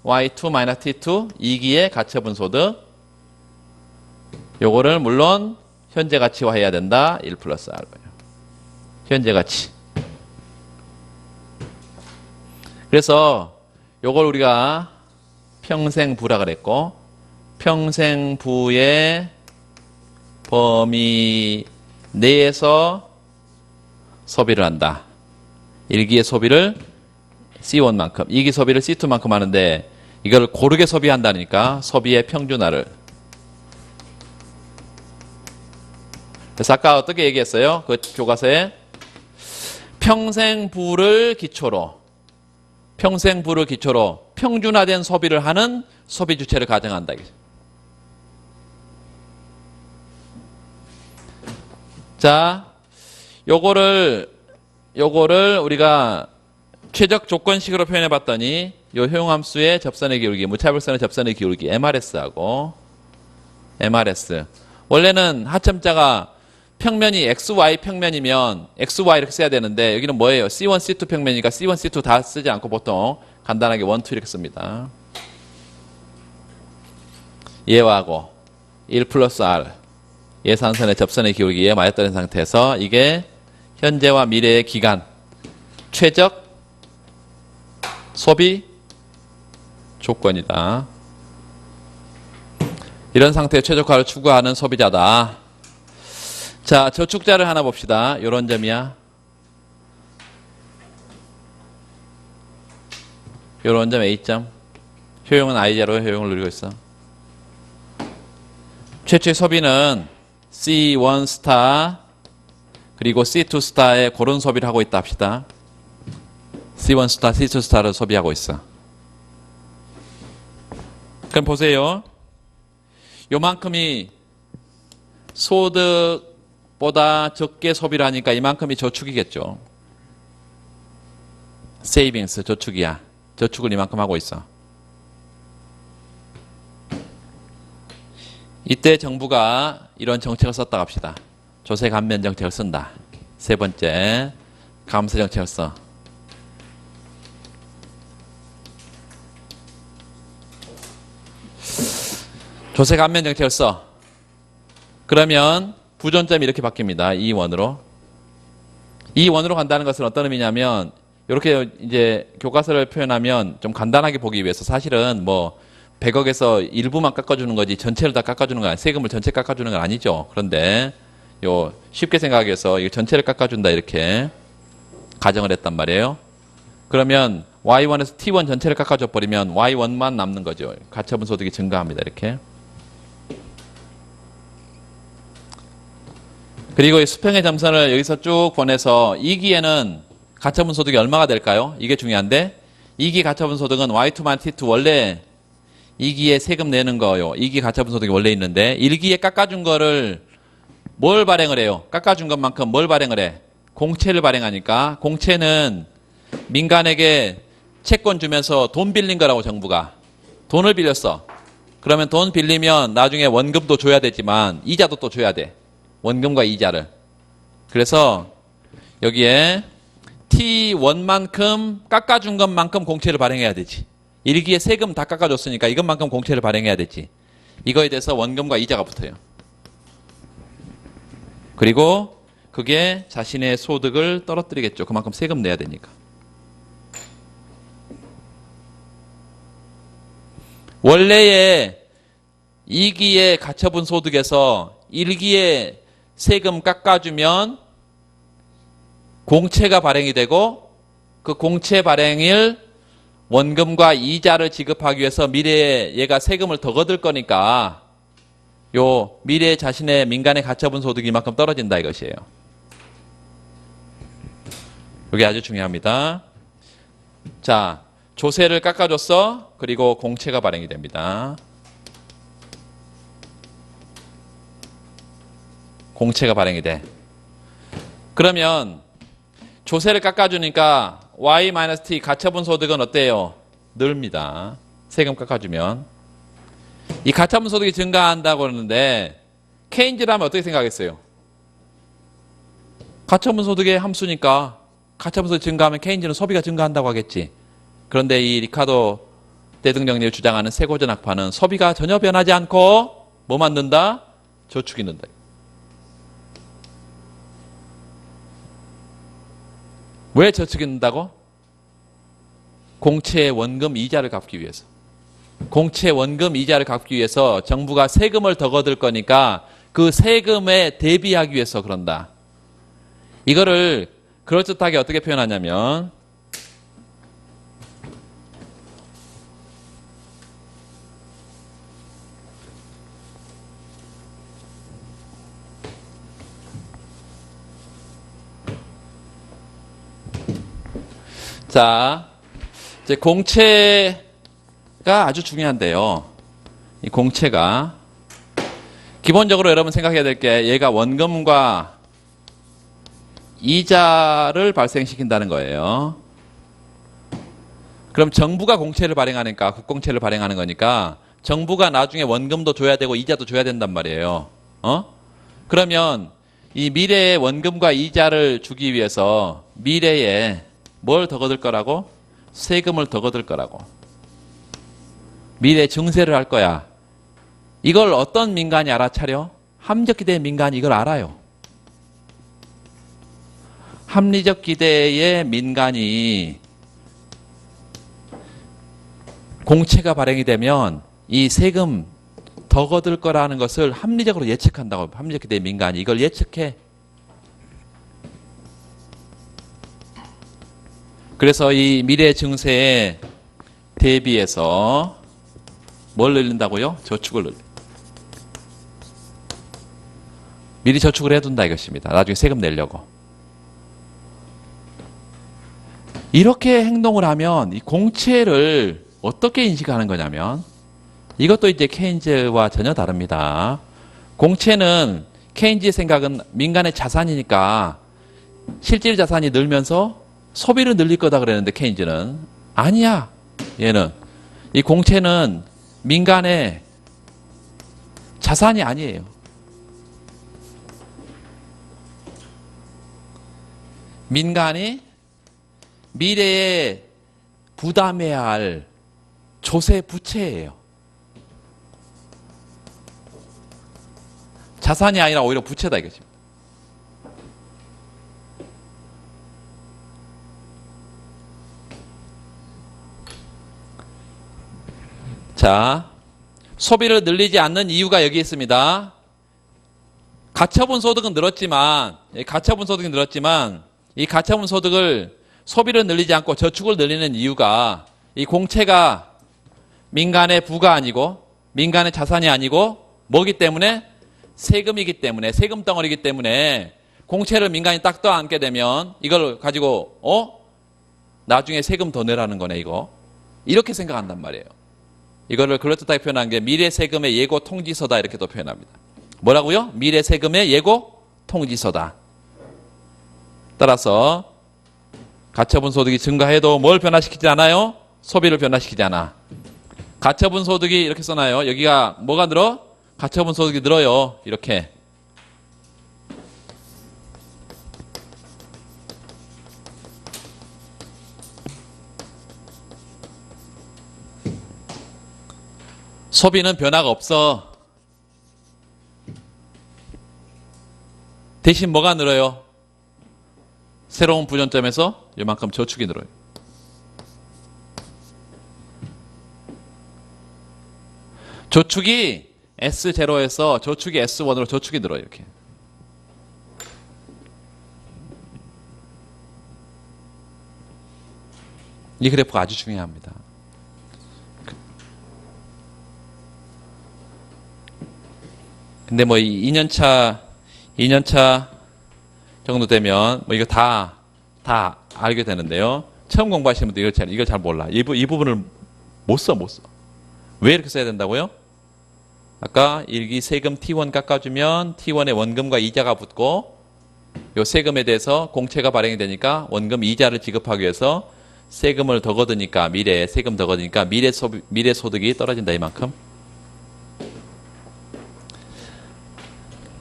Y2-T2. 2기의 가처분 소득. 요거를 물론 현재 가치화해야 된다. 1 플러스 R. 현재 가치. 그래서 요걸 우리가 평생부라 그랬고 평생부의 범위 내에서 소비를 한다. 1기의 소비를 C1만큼, 2기 소비를 C2만큼 하는데 이걸 고르게 소비한다니까 소비의 평준화를. 그래서 아까 어떻게 얘기했어요? 그 교과서에 평생부를 기초로 평준화된 소비를 하는 소비 주체를 가정한다. 자, 요거를 우리가 최적 조건식으로 표현해 봤더니 요 효용함수의 접선의 기울기, 무차별선의 접선의 기울기 MRS하고 MRS. 원래는 하첨자가 평면이 XY 평면이면 XY 이렇게 써야 되는데 여기는 뭐예요? C1, C2 평면이니까 C1, C2 다 쓰지 않고 보통 간단하게 1, 2 이렇게 씁니다. 얘하고 1 플러스 R 예산선의 접선의 기울기에 맞아떨어진 상태에서 이게 현재와 미래의 기간 최적 소비 조건이다. 이런 상태의 최적화를 추구하는 소비자다. 자, 저축자를 하나 봅시다. 요런 점이야. 요런 점 A점. 효용은 I0의 효용을 누리고 있어. 최초의 소비는 C1 스타 그리고 C2 스타의 그런 소비를 하고 있다 합시다. C1 스타, C2 스타를 소비하고 있어. 그럼 보세요. 요만큼이 소득보다 적게 소비를 하니까 이만큼이 저축이겠죠. 세이빙스, 저축이야. 저축을 이만큼 하고 있어. 이때 정부가 이런 정책을 썼다 합시다. 조세 감면 정책을 쓴다. 세 번째, 감세 정책을 써. 조세 감면 정책을 써. 그러면 부존점이 이렇게 바뀝니다. E1으로. E1으로 간다는 것은 어떤 의미냐면 이렇게 이제 교과서를 표현하면 좀 간단하게 보기 위해서 사실은 뭐 100억에서 일부만 깎아주는 거지 전체를 다 깎아주는 거 아니에요. 세금을 전체 깎아주는 건 아니죠. 그런데 요 쉽게 생각해서 이거 전체를 깎아준다 이렇게 가정을 했단 말이에요. 그러면 Y1에서 T1 전체를 깎아줘 버리면 Y1만 남는 거죠. 가처분 소득이 증가합니다. 이렇게. 그리고 이 수평의 점선을 여기서 쭉 보내서 2기에는 가처분 소득이 얼마가 될까요? 이게 중요한데 2기 가처분 소득은 Y2-T2 원래 2기에 세금 내는 거요. 2기 가처분 소득이 원래 있는데 1기에 깎아준 거를 뭘 발행을 해요? 깎아준 것만큼 뭘 발행을 해? 공채를 발행하니까 공채는 민간에게 채권 주면서 돈 빌린 거라고 정부가. 돈을 빌렸어. 그러면 돈 빌리면 나중에 원금도 줘야 되지만 이자도 또 줘야 돼. 원금과 이자를. 그래서 여기에 T1만큼 깎아준 것만큼 공채를 발행해야 되지. 일기에 세금 다 깎아줬으니까 이것만큼 공채를 발행해야 되지. 이거에 대해서 원금과 이자가 붙어요. 그리고 그게 자신의 소득을 떨어뜨리겠죠. 그만큼 세금 내야 되니까. 원래의 2기의 가처분 소득에서 1기의 세금 깎아주면 공채가 발행이 되고 그 공채 발행일 원금과 이자를 지급하기 위해서 미래에 얘가 세금을 더 거둘 거니까 요 미래에 자신의 민간의 가처분 소득이 이만큼 떨어진다 이것이에요. 이게 아주 중요합니다. 자, 조세를 깎아줬어. 그리고 공채가 발행이 됩니다. 공채가 발행이 돼. 그러면 조세를 깎아주니까 Y-T 가처분 소득은 어때요? 늘입니다. 세금 깎아주면. 이 가처분 소득이 증가한다고 그러는데 케인즈라면 어떻게 생각했어요? 가처분 소득의 함수니까 가처분 소득이 증가하면 케인즈는 소비가 증가한다고 하겠지. 그런데 이 리카도 대등정리를 주장하는 세고전 학파는 소비가 전혀 변하지 않고 뭐만 는다? 저축이 는다. 왜 저축이 는다고? 공채의 원금 이자를 갚기 위해서. 공채 원금 이자를 갚기 위해서 정부가 세금을 더 거둘 거니까 그 세금에 대비하기 위해서 그런다. 이거를 그럴듯하게 어떻게 표현하냐면 자, 이제 공채가 아주 중요한데요. 이 공채가 기본적으로 여러분 생각해야 될 게 얘가 원금과 이자를 발생시킨다는 거예요. 그럼 정부가 공채를 발행하니까 국공채를 발행하는 거니까 정부가 나중에 원금도 줘야 되고 이자도 줘야 된단 말이에요. 그러면 이 미래의 원금과 이자를 주기 위해서 미래에 뭘 더 거둘 거라고? 세금을 더 거둘 거라고. 미래 증세를 할 거야. 이걸 어떤 민간이 알아차려? 합리적기대 민간이 이걸 알아요. 합리적기대의 민간이 공채가 발행이 되면 이 세금 더 거둘 거라는 것을 합리적으로 예측한다고. 합리적기대의 민간이 이걸 예측해. 그래서 이 미래 증세에 대비해서 뭘 늘린다고요? 저축을 늘린다. 미리 저축을 해둔다 이것입니다. 나중에 세금 내려고. 이렇게 행동을 하면 이 공채를 어떻게 인식하는 거냐면 이것도 이제 케인즈와 전혀 다릅니다. 공채는 케인즈의 생각은 민간의 자산이니까 실질 자산이 늘면서 소비를 늘릴 거다 그랬는데 케인즈는 아니야. 얘는 이 공채는 민간의 자산이 아니에요. 민간이 미래에 부담해야 할 조세 부채예요. 자산이 아니라 오히려 부채다 이거죠. 자, 소비를 늘리지 않는 이유가 여기 있습니다. 가처분 소득은 늘었지만 이 가처분 소득을 소비를 늘리지 않고 저축을 늘리는 이유가 이 공채가 민간의 부가 아니고 민간의 자산이 아니고 뭐기 때문에? 세금이기 때문에, 세금 덩어리이기 때문에 공채를 민간이 딱 떠안게 되면 이걸 가지고 나중에 세금 더 내라는 거네 이거. 이렇게 생각한단 말이에요. 이거를 그럴듯하게 표현한 게 미래 세금의 예고 통지서다 이렇게 또 표현합니다. 뭐라고요? 미래 세금의 예고 통지서다. 따라서 가처분 소득이 증가해도 뭘 변화시키지 않아요? 소비를 변화시키지 않아. 가처분 소득이 이렇게 써놔요. 여기가 뭐가 늘어? 가처분 소득이 늘어요. 이렇게. 소비는 변화가 없어. 대신 뭐가 늘어요? 새로운 부전점에서 이만큼 저축이 늘어요. 저축이 S0에서 저축이 S1으로 저축이 늘어요. 이렇게. 이 그래프가 아주 중요합니다. 근데 뭐 2년차 정도 되면 뭐 이거 다 알게 되는데요. 처음 공부하시는 분들 이걸 잘 몰라. 이 부분을 못 써. 왜 이렇게 써야 된다고요? 아까 일기 세금 T1 깎아주면 T1에 원금과 이자가 붙고 요 세금에 대해서 공채가 발행이 되니까 원금 이자를 지급하기 위해서 세금을 더 걷으니까 미래에 세금 더 걷으니까 미래 소득이 떨어진다 이만큼.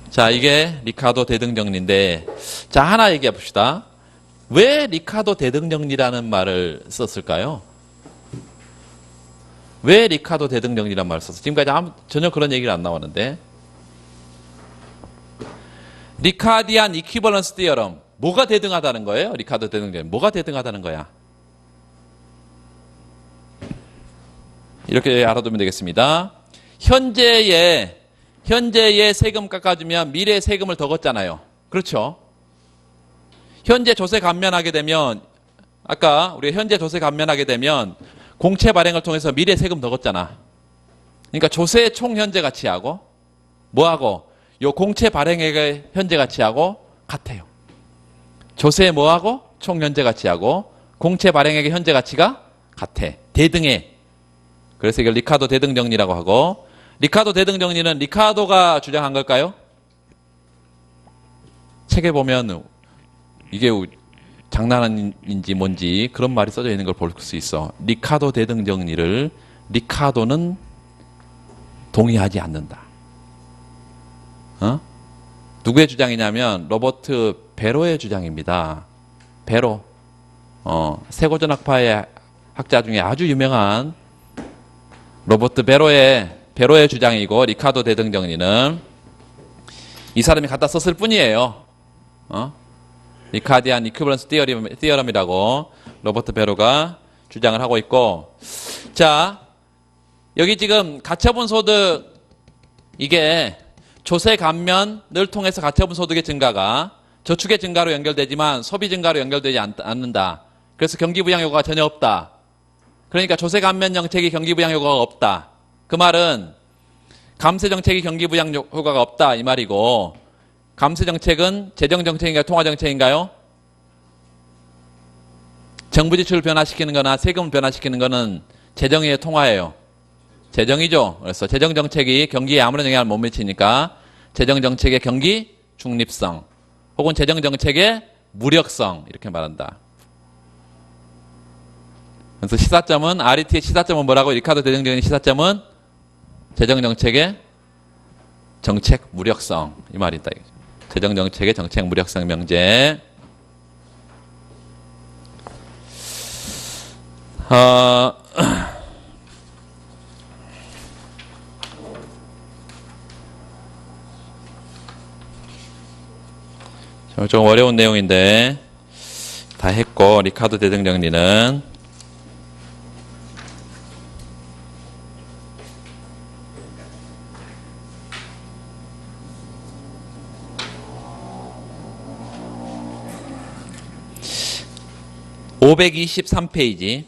자, 이게 리카도 대등정리인데, 자, 하나 얘기해 봅시다. 왜 리카도 대등정리라는 말을 썼을까요? 왜 리카도 대등정리라는 말을 썼어요? 지금까지 전혀 그런 얘기가 안 나왔는데. 리카디안 이퀴벌런스 디어럼. 뭐가 대등하다는 거예요? 리카도 대등정리. 뭐가 대등하다는 거야? 이렇게 알아두면 되겠습니다. 현재의 세금 깎아주면 미래의 세금을 더 걷잖아요. 그렇죠? 현재 조세 감면하게 되면 아까 우리가 현재 조세 감면하게 되면 공채 발행을 통해서 미래 세금 더 걷잖아. 그러니까 조세의 총 현재 가치하고 뭐하고 요 공채 발행액의 현재 가치하고 같아요. 조세의 뭐하고 총 현재 가치하고 공채 발행액의 현재 가치가 같아. 대등해. 그래서 이걸 리카도 대등 정리라고 하고, 리카도 대등 정리는 리카도가 주장한 걸까요? 책에 보면 이게 장난인지 뭔지 그런 말이 써져 있는 걸 볼 수 있어. 리카도 대등 정리를 리카도는 동의하지 않는다. 누구의 주장이냐면 로버트 베로의 주장입니다. 베로. 세고전학파의 학자 중에 아주 유명한 로버트 베로의 주장이고, 리카도 대등 정리는 이 사람이 갖다 썼을 뿐이에요. 리카디안 이퀴벌런스 디어럼이라고 로버트 베로가 주장을 하고 있고, 자, 여기 지금 가처분 소득, 이게 조세 감면을 통해서 가처분 소득의 증가가 저축의 증가로 연결되지만 소비 증가로 연결되지 않는다. 그래서 경기부양 효과가 전혀 없다. 그러니까 조세 감면 정책이 경기부양 효과가 없다. 그 말은 감세 정책이 경기부양 효과가 없다 이 말이고, 감세 정책은 재정 정책인가요? 통화 정책인가요? 정부 지출을 변화시키는 거나 세금을 변화시키는 거는 재정이에요, 통화예요? 재정이죠. 그래서 재정 정책이 경기에 아무런 영향을 못 미치니까 재정 정책의 경기 중립성 혹은 재정 정책의 무력성 이렇게 말한다. 그래서 시사점은 RET의 시사점은 뭐라고? 리카도 대등 정리 시사점은 재정 정책의 정책 무력성 이 말이 있다. 재정 정책의 정책 무력성 명제. 좀 어려운 내용인데 다 했고, 리카도 대등 정리는 (523페이지)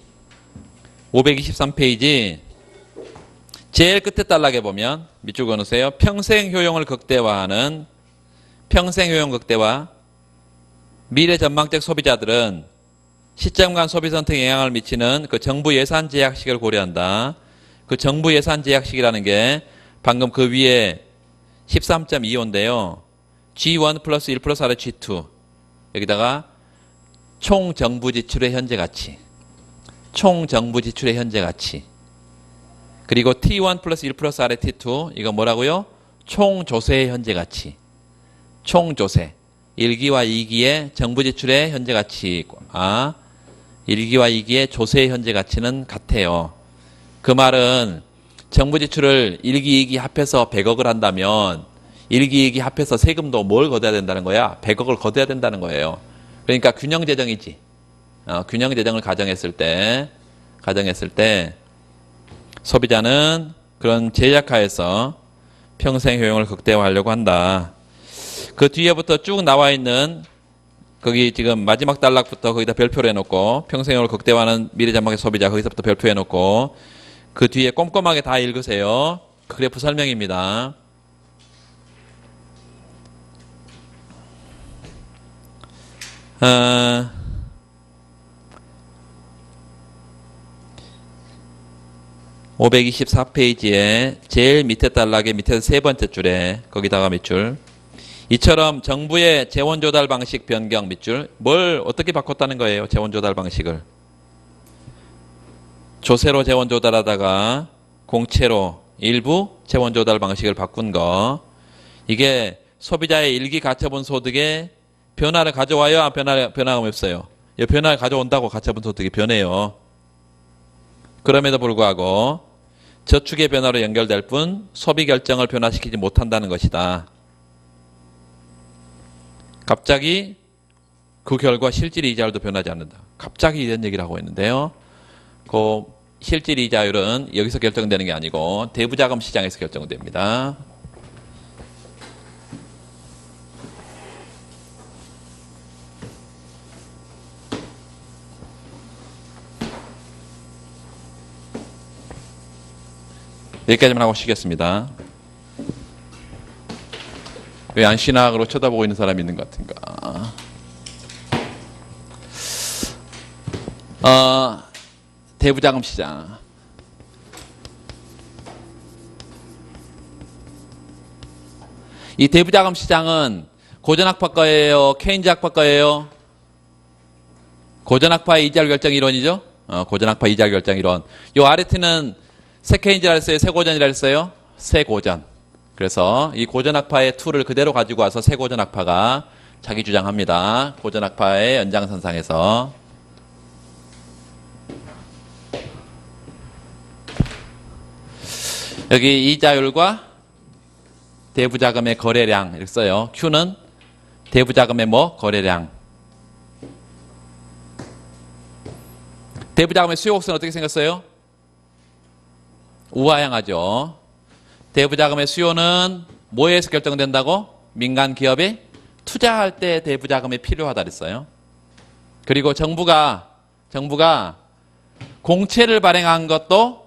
제일 끝에 단락에 보면 밑줄 그어놓으세요. 평생 효용을 극대화하는 평생 효용 극대화. 미래 전망적 소비자들은 시점 간 소비 선택에 영향을 미치는 그 정부 예산 제약식을 고려한다. 그 정부 예산 제약식이라는 게 방금 그 위에 13.25인데요. G1 플러스 1 플러스 R의 G2. 여기다가 총 정부 지출의 현재 가치. 총 정부 지출의 현재 가치. 그리고 T1 플러스 1 플러스 R의 T2. 이거 뭐라고요? 총 조세의 현재 가치. 총 조세. 1기와 2기의 정부 지출의 현재 가치. 1기와 2기의 조세의 현재 가치는 같아요. 그 말은 정부 지출을 1기, 2기 합해서 100억을 한다면 1기, 2기 합해서 세금도 뭘 걷어야 된다는 거야? 100억을 걷어야 된다는 거예요. 그러니까 균형 재정이지. 균형 재정을 가정했을 때 소비자는 그런 제약하에서 평생 효용을 극대화하려고 한다. 그 뒤에부터 쭉 나와 있는 거기 지금 마지막 단락부터 거기다 별표를 해놓고 평생 효용을 극대화하는 미래장막의 소비자 거기서부터 별표해놓고 그 뒤에 꼼꼼하게 다 읽으세요. 그래프 설명입니다. 어, 524페이지에 제일 밑에 단락의 밑에 세 번째 줄에 거기다가 밑줄 이처럼 정부의 재원 조달 방식 변경 밑줄 뭘 어떻게 바꿨다는 거예요? 재원 조달 방식을 조세로 재원 조달하다가 공채로 일부 재원 조달 방식을 바꾼 거 이게 소비자의 일기 가처분 소득에 변화를 가져와요? 변화가 없어요? 변화를 가져온다고 가처분 소득이 변해요. 그럼에도 불구하고 저축의 변화로 연결될 뿐 소비 결정을 변화시키지 못한다는 것이다. 갑자기 그 결과 실질 이자율도 변하지 않는다. 갑자기 이런 얘기를 하고 있는데요. 그 실질 이자율은 여기서 결정되는 게 아니고 대부자금 시장에서 결정됩니다. 여기까지만 하고 쉬겠습니다. 왜 안신학으로 쳐다보고 있는 사람이 있는 것 같은가? 대부자금 시장. 이 대부자금 시장은 고전학파 거예요? 케인즈학파 거예요? 고전학파의 이자율 결정 이론이죠? 고전학파 이자율 결정 이론. 요 아래 티는 새 케인즈라 했어요? 새 고전이라 했어요? 새 고전. 그래서 이 고전학파의 툴을 그대로 가지고 와서 새 고전학파가 자기 주장합니다. 고전학파의 연장선상에서. 여기 이자율과 대부자금의 거래량 이렇게 써요. Q는 대부자금의 거래량. 대부자금의 수요 곡선은 어떻게 생겼어요? 우하향하죠. 대부자금의 수요는 뭐에서 결정된다고? 민간 기업이 투자할 때 대부자금이 필요하다 그랬어요. 그리고 정부가 공채를 발행한 것도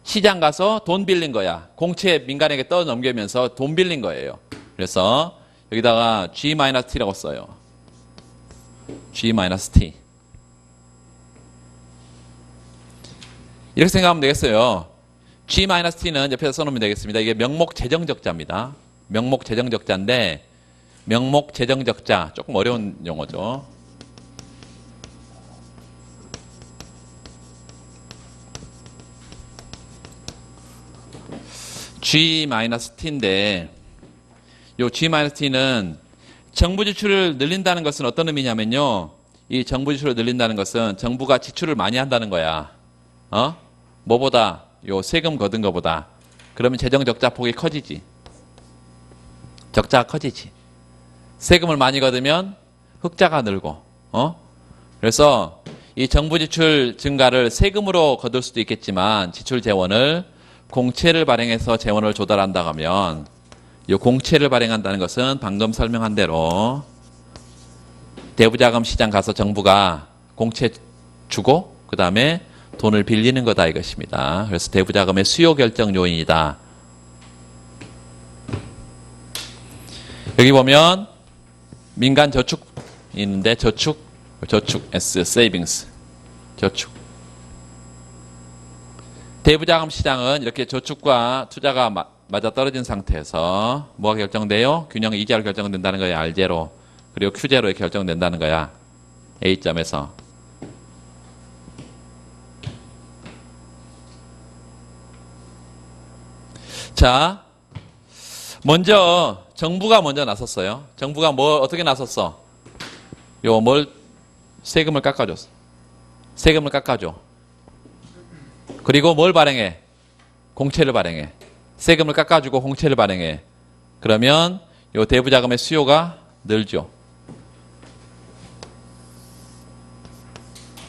시장 가서 돈 빌린 거야. 공채 민간에게 떠넘기면서 돈 빌린 거예요. 그래서 여기다가 G-T라고 써요. G-T. 이렇게 생각하면 되겠어요. G-T는 옆에서 써놓으면 되겠습니다. 이게 명목 재정 적자입니다. 명목 재정 적자인데 명목 재정 적자 조금 어려운 용어죠. G-T인데 요 G-T는 정부 지출을 늘린다는 것은 어떤 의미냐면요. 이 정부 지출을 늘린다는 것은 정부가 지출을 많이 한다는 거야. 뭐보다 요 세금 거둔 거보다. 그러면 재정 적자 폭이 커지지. 적자가 커지지. 세금을 많이 거두면 흑자가 늘고. 그래서 이 정부 지출 증가를 세금으로 거둘 수도 있겠지만 지출 재원을 공채를 발행해서 재원을 조달한다고 하면 이 공채를 발행한다는 것은 방금 설명한 대로 대부자금 시장 가서 정부가 공채 주고 그 다음에 돈을 빌리는 거다 이것입니다. 그래서 대부자금의 수요 결정 요인이다. 여기 보면 민간 저축 있는데 저축 S 세이빙스 저축 대부자금 시장은 이렇게 저축과 투자가 맞아떨어진 상태에서 뭐가 결정돼요? 균형 이자로 결정된다는 거야. R제로. 그리고 Q제로 이렇게 결정된다는 거야. A점에서. 자, 먼저 정부가 먼저 나섰어요. 정부가 어떻게 나섰어? 세금을 깎아줬어. 세금을 깎아줘. 그리고 뭘 발행해? 공채를 발행해. 세금을 깎아주고 공채를 발행해. 그러면 요 대부자금의 수요가 늘죠.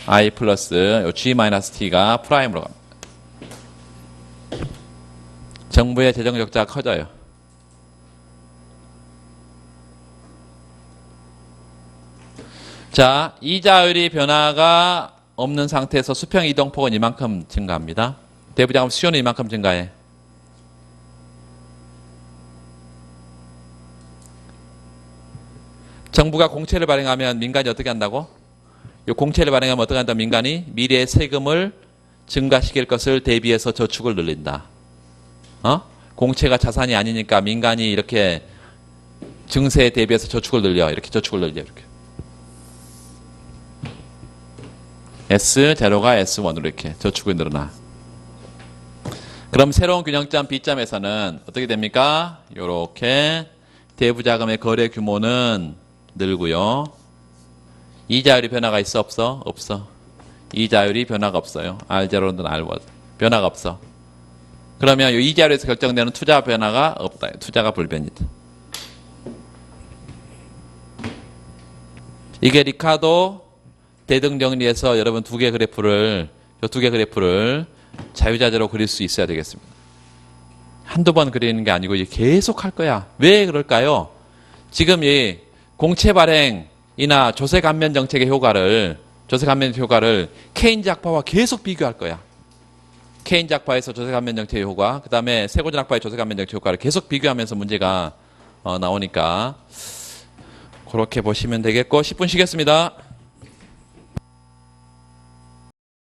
I 플러스 요 G-T가 프라임으로 갑니다. 정부의 재정 적자가 커져요. 자, 이자율이 변화가 없는 상태에서 수평 이동폭은 이만큼 증가합니다. 대부자금 수요는 이만큼 증가해. 정부가 공채를 발행하면 민간이 어떻게 한다고? 이 공채를 발행하면 어떻게 한다? 민간이 미래의 세금을 증가시킬 것을 대비해서 저축을 늘린다. 공채가 자산이 아니니까 민간이 이렇게 증세에 대비해서 저축을 늘려. 이렇게 저축을 늘려. 이렇게. S0가 S1으로 이렇게 저축이 늘어나. 그럼 새로운 균형점 B점에서는 어떻게 됩니까? 요렇게 대부자금의 거래 규모는 늘고요. 이자율이 변화가 있어 없어? 없어. 이자율이 변화가 없어요. R0는 R1. 변화가 없어. 그러면 이 이자율에서 결정되는 투자 변화가 없다. 투자가 불변이다. 이게 리카도 대등 정리해서 여러분 두 개 그래프를 자유자재로 그릴 수 있어야 되겠습니다. 한두 번 그리는 게 아니고 이제 계속 할 거야. 왜 그럴까요? 지금 이 공채 발행이나 조세 감면 정책의 효과를 케인즈 학파와 계속 비교할 거야. 케인즈 학파에서 조세 감면 정책의 효과, 그 다음에 세고전 학파의 조세 감면 정책 효과를 계속 비교하면서 문제가 나오니까 그렇게 보시면 되겠고 10분 쉬겠습니다.